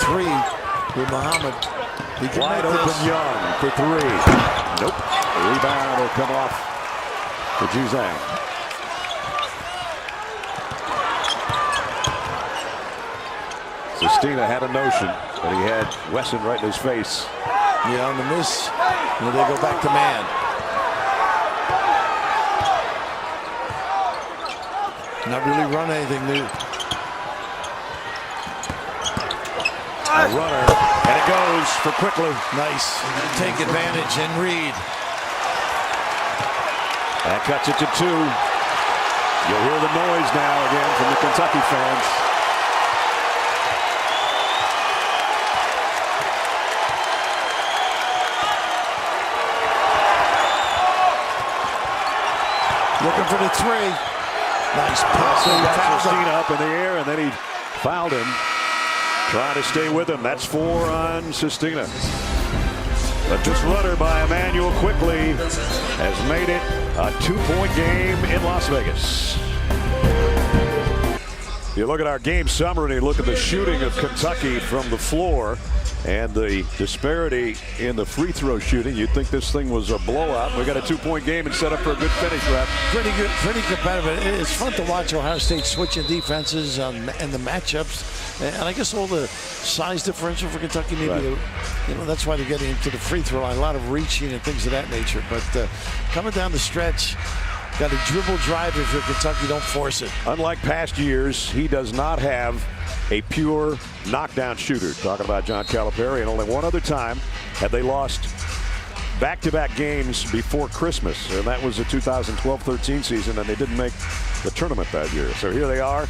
Speaker 2: 3 with Muhammad. He can
Speaker 1: Wide
Speaker 2: make
Speaker 1: open
Speaker 2: this.
Speaker 1: Young for 3. Nope. The rebound will come off for Juzang. Sestina had a notion, but he had Wesson right in his face.
Speaker 2: Yeah, on the miss. And they go back to man. Not really run anything new.
Speaker 1: A runner, and it goes for Quickly.
Speaker 2: Nice. Take advantage and Reed.
Speaker 1: That cuts it to 2. You'll hear the noise now again from the Kentucky fans.
Speaker 2: Looking for the 3. Nice pass.
Speaker 1: So he got Sestina up in the air, and then he fouled him. Trying to stay with him. That's 4 on Sestina. But this runner by Emmanuel Quickly has made it a 2-point game in Las Vegas. If you look at our game summary and you look at the shooting of Kentucky from the floor and the disparity in the free throw shooting, you'd think this thing was a blowout. We got a 2-point game and set up for a good finish, Rap.
Speaker 2: Pretty good, pretty competitive. It's fun to watch Ohio State switching defenses and the matchups. And I guess all the size differential for Kentucky, maybe,
Speaker 1: Right.
Speaker 2: you know, that's why they're getting into the free throw line. A lot of reaching and things of that nature. But coming down the stretch, got a dribble drive if you're Kentucky, don't force it.
Speaker 1: Unlike past years, he does not have a pure knockdown shooter. Talking about John Calipari, and only one other time had they lost back-to-back games before Christmas, and that was the 2012-13 season, and they didn't make the tournament that year. So here they are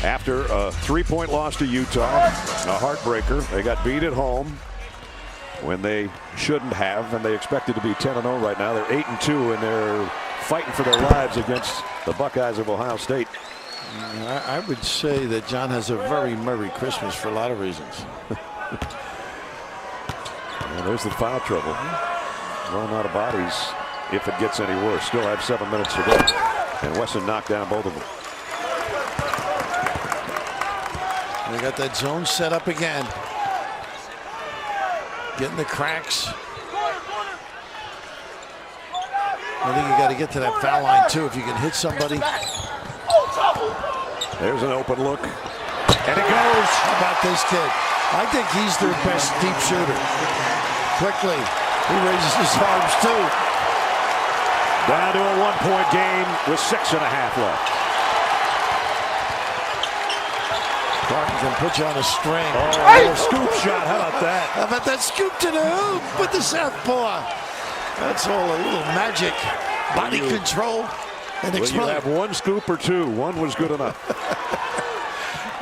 Speaker 1: after a 3-point loss to Utah, a heartbreaker. They got beat at home when they shouldn't have, and they expected to be 10-0 right now. They're 8-2, and they're fighting for their lives against the Buckeyes of Ohio State.
Speaker 2: I would say that John has a very Merry Christmas for a lot of reasons.
Speaker 1: Well, there's the foul trouble. Running out of bodies if it gets any worse. Still have 7 minutes to go. And Wesson knocked down both of them.
Speaker 2: They got that zone set up again. Getting the cracks. I think you got to get to that foul line too if you can hit somebody.
Speaker 1: There's an open look. And it goes.
Speaker 2: How about this kid? I think he's their best deep shooter. Quickly, he raises his arms too.
Speaker 1: Down to a 1-point game with 6.5 left.
Speaker 2: Barton can put you on a string.
Speaker 1: Oh, scoop shot. How about that?
Speaker 2: How about that scoop to the hoop with the southpaw? That's all a little magic, body control, and
Speaker 1: Will you have 1 scoop or 2? 1 was good enough.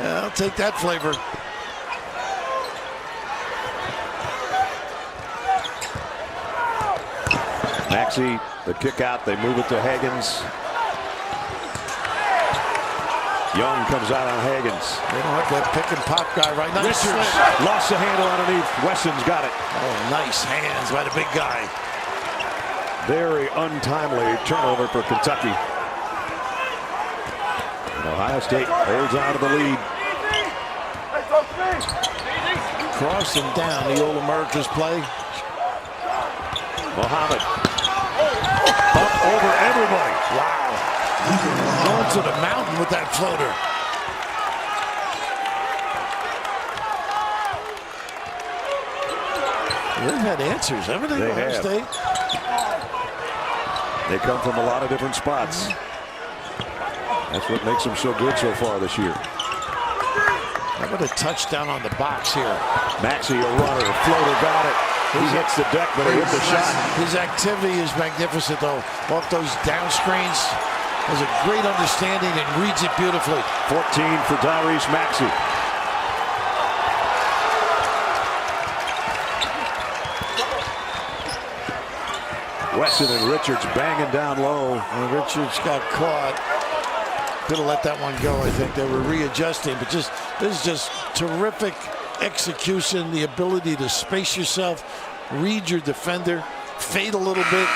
Speaker 2: Yeah, I'll take that flavor.
Speaker 1: Maxey, the kick out. They move it to Hagans. Young comes out on Hagans.
Speaker 2: They don't have that pick and pop guy right now.
Speaker 1: Richards lost the handle underneath. Wesson's got it.
Speaker 2: Oh, nice hands by the big guy.
Speaker 1: Very untimely turnover for Kentucky. And Ohio State holds on to the lead.
Speaker 2: Crossing down the Old America's play.
Speaker 1: Muhammad up over everybody.
Speaker 2: Wow. Going to the mountain with that floater. They've had answers, haven't they?
Speaker 1: They
Speaker 2: Ohio
Speaker 1: have.
Speaker 2: State?
Speaker 1: They come from a lot of different spots. That's what makes them so good so far this year.
Speaker 2: How about a touchdown on the box here?
Speaker 1: Maxey, a runner, floater, got it. He hits the deck, but he hit the shot.
Speaker 2: His activity is magnificent, though. Off those down screens, has a great understanding and reads it beautifully.
Speaker 1: 14 for Tyrese Maxey. Wesson and Richards banging down low.
Speaker 2: And Richards got caught. Could have let that one go. I think they were readjusting, but this is just terrific execution, the ability to space yourself, read your defender, fade a little bit,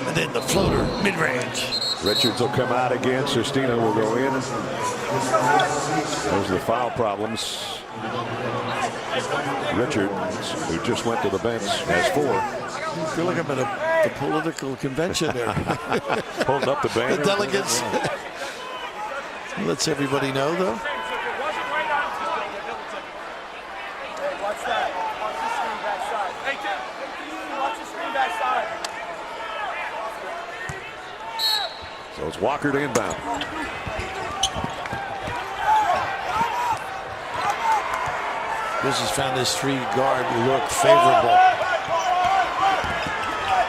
Speaker 2: and then the floater mid-range.
Speaker 1: Richards will come out again. Sestina will go in. Those are the foul problems. Richards, who just went to the bench, has 4.
Speaker 2: I feel like I'm at a political convention there.
Speaker 1: Holding up the banner.
Speaker 2: The delegates. Lets everybody know, though.
Speaker 1: So it's Walker to inbound.
Speaker 2: This has found his 3-guard look favorable.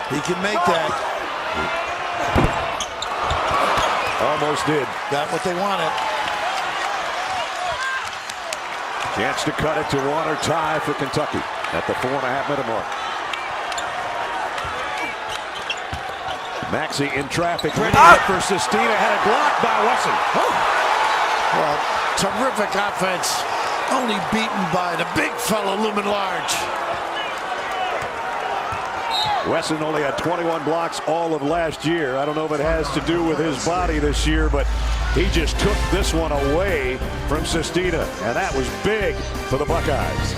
Speaker 2: He can make that.
Speaker 1: Almost did.
Speaker 2: Got what they wanted.
Speaker 1: Chance to cut it to 1 or tie for Kentucky at the 4.5-minute mark. Maxey in traffic, ready for Sestina, had it blocked by Wesson.
Speaker 2: Well, terrific offense. Only beaten by the big fella, Lumen Large.
Speaker 1: Wesson only had 21 blocks all of last year. I don't know if it has to do with his body this year, but he just took this one away from Sestina, and that was big for the Buckeyes.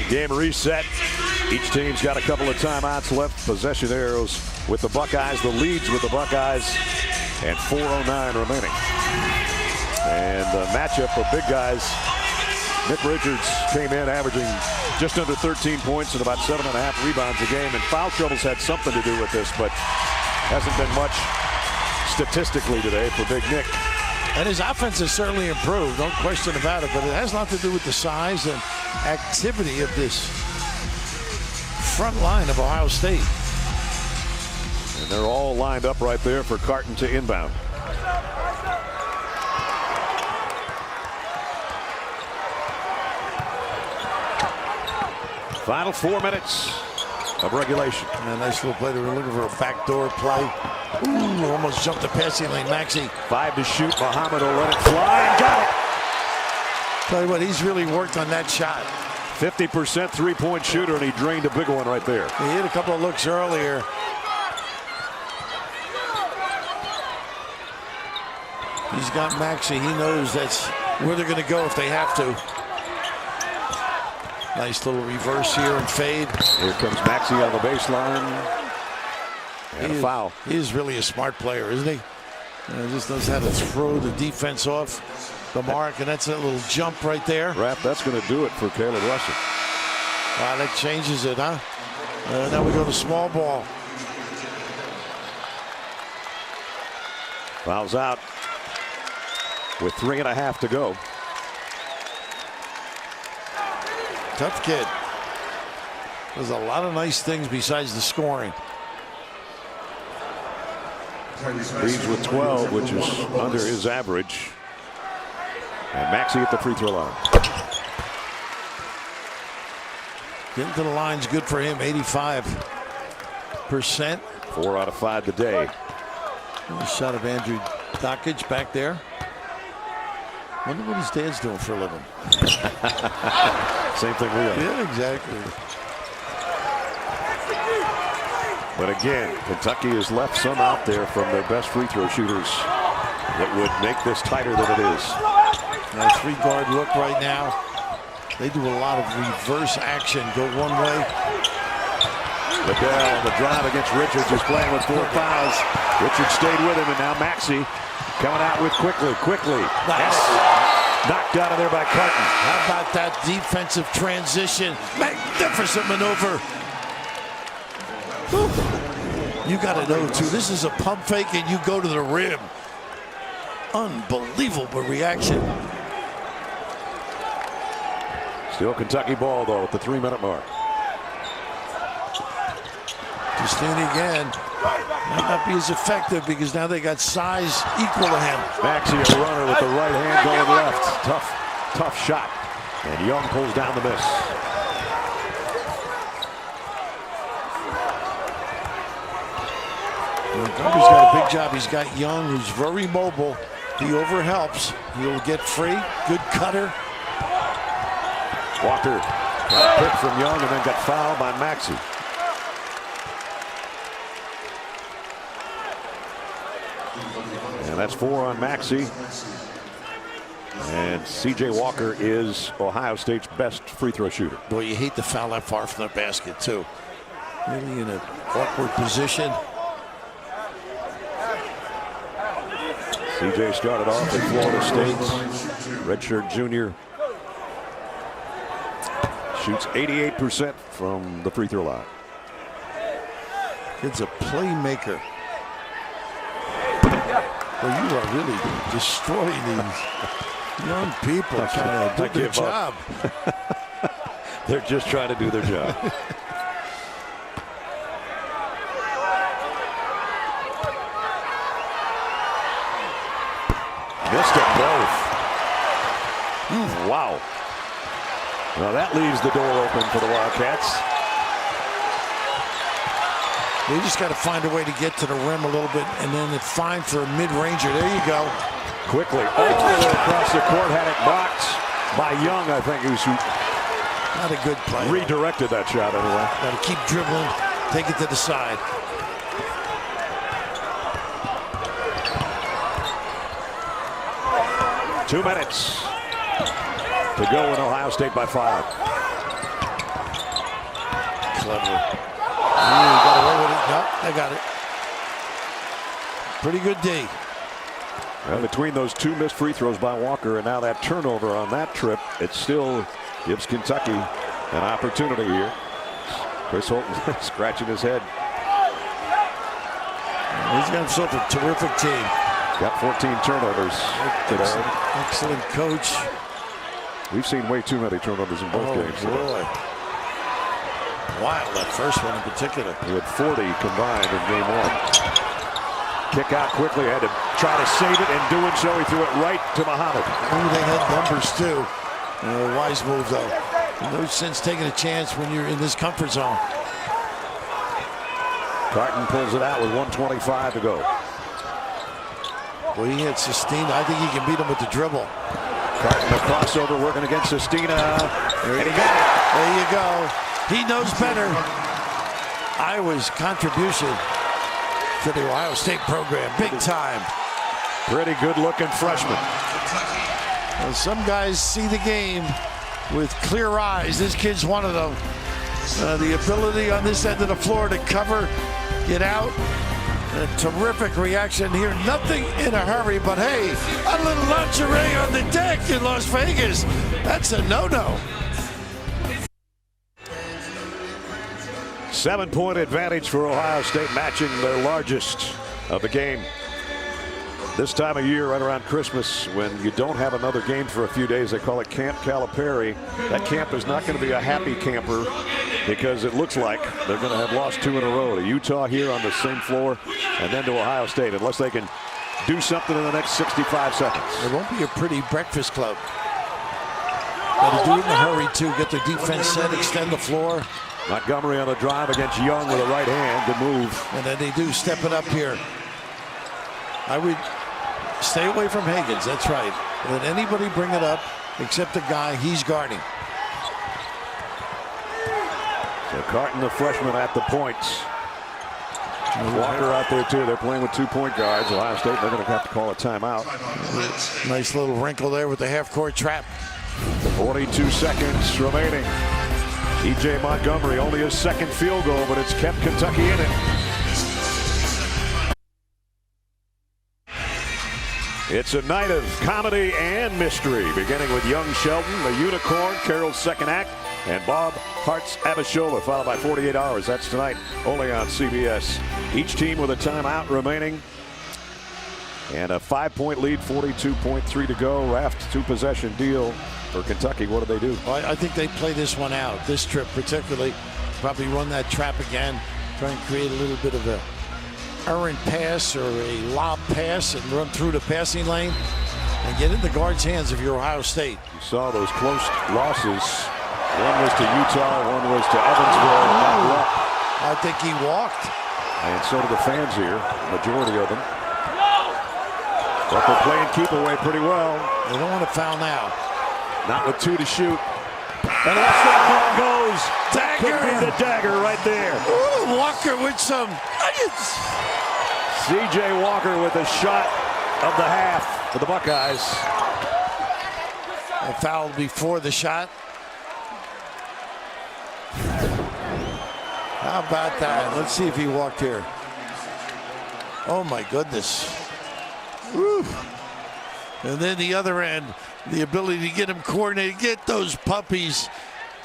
Speaker 1: Game reset. Each team's got a couple of timeouts left. Possession arrows with the Buckeyes. The leads with the Buckeyes, and 4:09 remaining. And the matchup of big guys. Nick Richards came in averaging just under 13 points and about 7.5 rebounds a game. And foul troubles had something to do with this, but hasn't been much statistically today for Big Nick.
Speaker 2: And his offense has certainly improved, no question about it, but it has nothing to do with the size and activity of this front line of Ohio State.
Speaker 1: And they're all lined up right there for Carton to inbound. Final 4 minutes of regulation.
Speaker 2: And a nice little play. They were looking for a backdoor play. Ooh, almost jumped the passing lane. Maxey.
Speaker 1: 5 to shoot. Muhammad will let it fly and got it.
Speaker 2: Tell you what, he's really worked on that shot.
Speaker 1: 50% three-point shooter, and he drained a big one right there.
Speaker 2: He hit a couple of looks earlier. He's got Maxey. He knows that's where they're going to go if they have to. Nice little reverse here and fade.
Speaker 1: Here comes Maxey on the baseline. And a foul.
Speaker 2: He is really a smart player, isn't he? Just knows how to throw the defense off the mark, and that's a little jump right there.
Speaker 1: Rap, that's going to do it for Caleb Russell.
Speaker 2: Wow, that changes it, huh? Now we go to small ball.
Speaker 1: Fouls out with 3.5 to go.
Speaker 2: Tough kid. There's a lot of nice things besides the scoring.
Speaker 1: Leads with 12, which is under his average. And Maxey at the free throw line.
Speaker 2: Getting to the line's good for him, 85%.
Speaker 1: 4 out of 5 today.
Speaker 2: Nice shot of Andrew Dockage back there. Wonder what his dad's doing for a living.
Speaker 1: Same thing we are.
Speaker 2: Yeah, exactly.
Speaker 1: But again, Kentucky has left some out there from their best free throw shooters that would make this tighter than it is.
Speaker 2: Nice 3-guard look right now. They do a lot of reverse action. Go one way.
Speaker 1: Liddell, the drive against Richards, is playing with 4 fouls. Richards stayed with him, and now Maxey coming out with quickly. Yes. Knocked out of there by Carton.
Speaker 2: How about that defensive transition? Magnificent maneuver. Whew. You got to know, too, this is a pump fake and you go to the rim. Unbelievable reaction.
Speaker 1: Still Kentucky ball, though, at the 3-minute mark.
Speaker 2: Sestina again. Might not be as effective because now they got size equal to him.
Speaker 1: Maxey, a runner with the right hand going left. Tough shot. And Young pulls down the miss.
Speaker 2: Montgomery's got a big job. He's got Young, who's very mobile. He overhelps. He'll get free. Good cutter.
Speaker 1: Walker got a pick from Young and then got fouled by Maxey. And that's 4 on Maxey. And C.J. Walker is Ohio State's best free throw shooter.
Speaker 2: Boy, you hate to foul that far from the basket, too. Really in an awkward position.
Speaker 1: C.J. started off at Florida State. Redshirt junior. Shoots 88% from the free throw line.
Speaker 2: Kid's a playmaker. Well, you are really destroying these young people trying to do their job.
Speaker 1: They're just trying to do their job. Missed them both. Wow. Well, that leaves the door open for the Wildcats.
Speaker 2: They just got to find a way to get to the rim a little bit, and then it's fine for a mid-ranger. There you go.
Speaker 1: Quickly, all the way across the court, had it blocked by Young, I think, who's
Speaker 2: not a good play.
Speaker 1: Redirected that shot anyway.
Speaker 2: Got to keep dribbling, take it to the side.
Speaker 1: Two minutes to go in Ohio State by 5.
Speaker 2: Clever. Got away with it. No, they got it. Pretty good D.
Speaker 1: Well, between those 2 missed free throws by Walker and now that turnover on that trip, it still gives Kentucky an opportunity here. Chris Holton scratching his head.
Speaker 2: He's got himself a terrific team.
Speaker 1: Got 14 turnovers today.
Speaker 2: Excellent coach.
Speaker 1: We've seen way too many turnovers in both games.
Speaker 2: Boy. Wild, that first one in particular.
Speaker 1: He had 40 combined in game 1. Kick out quickly, had to try to save it, and doing so, he threw it right to Muhammad.
Speaker 2: Ooh, they had numbers too. Wise move though. No sense taking a chance when you're in this comfort zone.
Speaker 1: Carton pulls it out with 1:25 to go.
Speaker 2: Well, he had Sestina. I think he can beat him with the dribble.
Speaker 1: Carton, the crossover working against Sestina. And he got it.
Speaker 2: There you go. He knows better. Iowa's contribution to the Ohio State program, big time.
Speaker 1: Pretty good looking freshman.
Speaker 2: Well, some guys see the game with clear eyes. This kid's one of them. The ability on this end of the floor to cover, get out. A terrific reaction here. Nothing in a hurry, but hey, a little lingerie on the deck in Las Vegas. That's a no-no.
Speaker 1: 7-point advantage for Ohio State, matching their largest of the game. This time of year, right around Christmas, when you don't have another game for a few days, they call it Camp Calipari. That camp is not going to be a happy camper because it looks like they're going to have lost 2 in a row to Utah here on the same floor and then to Ohio State, unless they can do something in the next 65 seconds.
Speaker 2: It won't be a pretty breakfast club. Got to do it in a hurry, too. Get their defense set, extend the floor.
Speaker 1: Montgomery on the drive against Young with a right hand. Good move.
Speaker 2: And then they do step it up here. I would stay away from Hagans. That's right. Let anybody bring it up except the guy he's guarding.
Speaker 1: So Carton, the freshman, at the points. Walker out there too. They're playing with 2 point guards. Ohio State, they're going to have to call a timeout.
Speaker 2: Nice little wrinkle there with the half-court trap.
Speaker 1: 42 seconds remaining. E.J. Montgomery, only his 2nd field goal, but it's kept Kentucky in it. It's a night of comedy and mystery, beginning with Young Sheldon, the Unicorn, Carol's second act, and Bob Hart's Abishola, followed by 48 Hours. That's tonight, only on CBS. Each team with a timeout remaining. And a 5-point lead, 42.3 to go. Raft, 2-possession deal for Kentucky. What do they do?
Speaker 2: Well, I think they play this one out, this trip particularly. Probably run that trap again, try and create a little bit of a errant pass or a lob pass and run through the passing lane and get in the guard's hands if you're Ohio State.
Speaker 1: You saw those close losses. One was to Utah, one was to Evansville.
Speaker 2: I think he walked.
Speaker 1: And so do the fans here, majority of them. But they're playing keep away pretty well.
Speaker 2: They don't want to foul now.
Speaker 1: Not with 2 to shoot. And that's where the ball goes.
Speaker 2: Dagger.
Speaker 1: Could be the dagger right there.
Speaker 2: Ooh, Walker with some.
Speaker 1: C.J. Walker with a shot of the half for the Buckeyes.
Speaker 2: A foul before the shot. How about that? Let's see if he walked here. Oh my goodness. Woo. And then the other end, the ability to get him coordinated, get those puppies.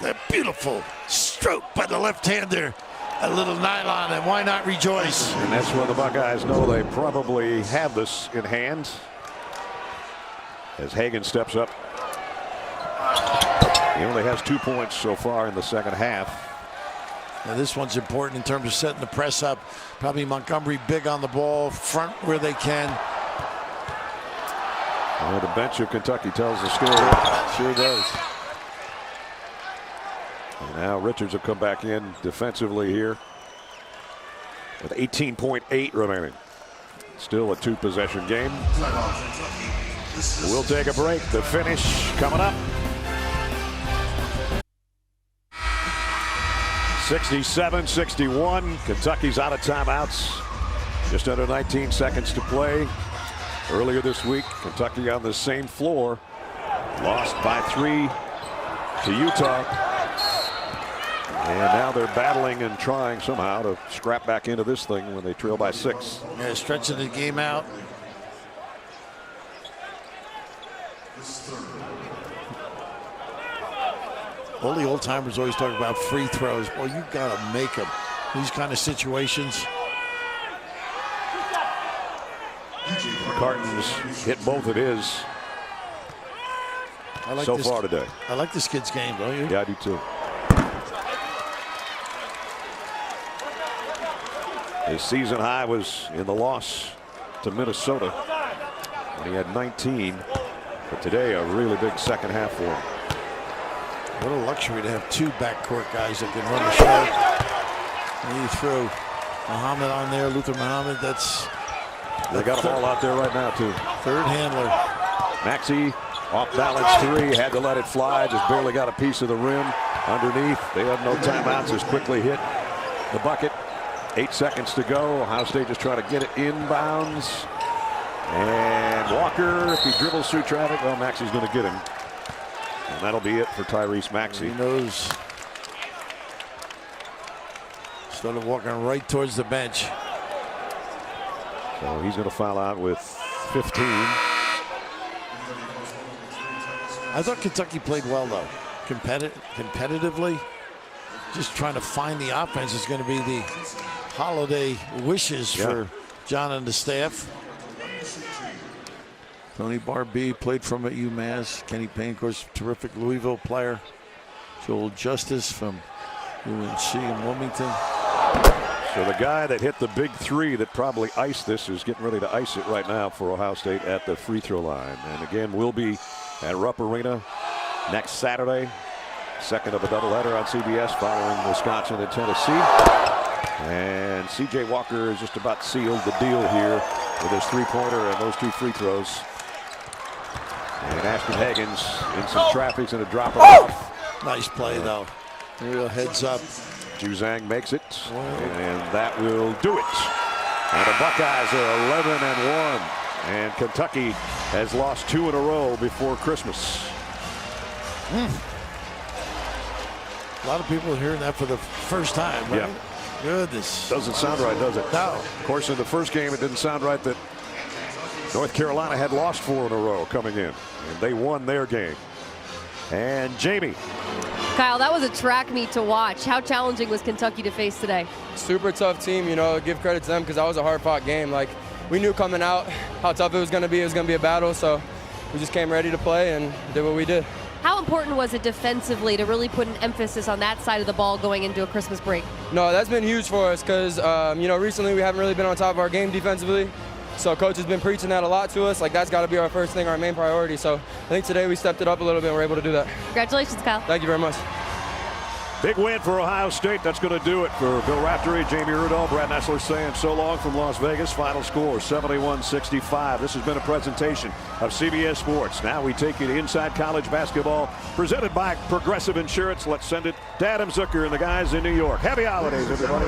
Speaker 2: That beautiful stroke by the left-hander. A little nylon, and why not rejoice?
Speaker 1: And that's when the Buckeyes know they probably have this in hand. As Hagans steps up. He only has 2 points so far in the second half.
Speaker 2: Now this one's important in terms of setting the press up. Probably Montgomery big on the ball, front where they can.
Speaker 1: Well, the bench of Kentucky tells the story.
Speaker 2: Sure does.
Speaker 1: And now Richards will come back in defensively here with 18.8 remaining. Still a 2-possession game. We'll take a break. The finish coming up. 67-61. Kentucky's out of timeouts. Just under 19 seconds to play. Earlier this week, Kentucky on the same floor lost by 3 to Utah. And now they're battling and trying somehow to scrap back into this thing when they trail by 6.
Speaker 2: Yeah, stretching the game out. All the old timers always talk about free throws. Well, you got to make them. These kind of situations.
Speaker 1: Carton's hit both of his so far today.
Speaker 2: I like this kid's game, don't you?
Speaker 1: Yeah, I do too. His season high was in the loss to Minnesota when he had 19. But today, a really big second half for him.
Speaker 2: What a luxury to have 2 backcourt guys that can run the show. And you throw Muhammad on there, Luther Muhammad. That's.
Speaker 1: They got them all out there right now, too.
Speaker 2: Third handler.
Speaker 1: Maxey, off balance 3, had to let it fly, just barely got a piece of the rim underneath. They had no timeouts, just quickly hit the bucket. 8 seconds to go. Ohio State just trying to get it inbounds. And Walker, if he dribbles through traffic, well, Maxey's going to get him. And that'll be it for Tyrese Maxey.
Speaker 2: He knows. Started walking right towards the bench.
Speaker 1: So he's going to foul out with 15.
Speaker 2: I thought Kentucky played well, though. Competitively. Just trying to find the offense is going to be the holiday wishes for John and the staff. Tony Barbee played from at UMass. Kenny Payne, of course, terrific Louisville player. Joel Justice from UNC in Wilmington.
Speaker 1: So the guy that hit the big 3 that probably iced this is getting ready to ice it right now for Ohio State at the free throw line. And again, we'll be at Rupp Arena next Saturday. Second of a doubleheader on CBS following Wisconsin and Tennessee. And C.J. Walker has just about sealed the deal here with his 3-pointer and those 2 free throws. And Ashton Hagans in some traffic and a drop off.
Speaker 2: Nice play, though. Real heads up.
Speaker 1: Juzang makes it, and that will do it. And the Buckeyes are 11-1, and Kentucky has lost 2 in a row before Christmas.
Speaker 2: A lot of people are hearing that for the first time, right?
Speaker 1: Yeah.
Speaker 2: Goodness.
Speaker 1: Doesn't sound right, does it?
Speaker 2: No.
Speaker 1: Of course, in the first game, it didn't sound right that North Carolina had lost 4 in a row coming in, and they won their game. And Jamie.
Speaker 4: Kyle, that was a track meet to watch. How challenging was Kentucky to face today?
Speaker 6: Super tough team, you know, give credit to them because that was a hard-fought game. Like, we knew coming out how tough it was going to be. It was going to be a battle, so we just came ready to play and did what we did.
Speaker 4: How important was it defensively to really put an emphasis on that side of the ball going into a Christmas break?
Speaker 6: No, that's been huge for us because, you know, recently we haven't really been on top of our game defensively. So coach has been preaching that a lot to us. Like, that's got to be our first thing, our main priority. So I think today we stepped it up a little bit and we're able to do that.
Speaker 4: Congratulations, Kyle.
Speaker 6: Thank you very much.
Speaker 1: Big win for Ohio State. That's going to do it for Bill Raftery, Jamie Rudolph, Brad Nessler saying so long from Las Vegas. Final score 71-65. This has been a presentation of CBS Sports. Now we take you to Inside College Basketball, presented by Progressive Insurance. Let's send it to Adam Zucker and the guys in New York. Happy holidays, everybody.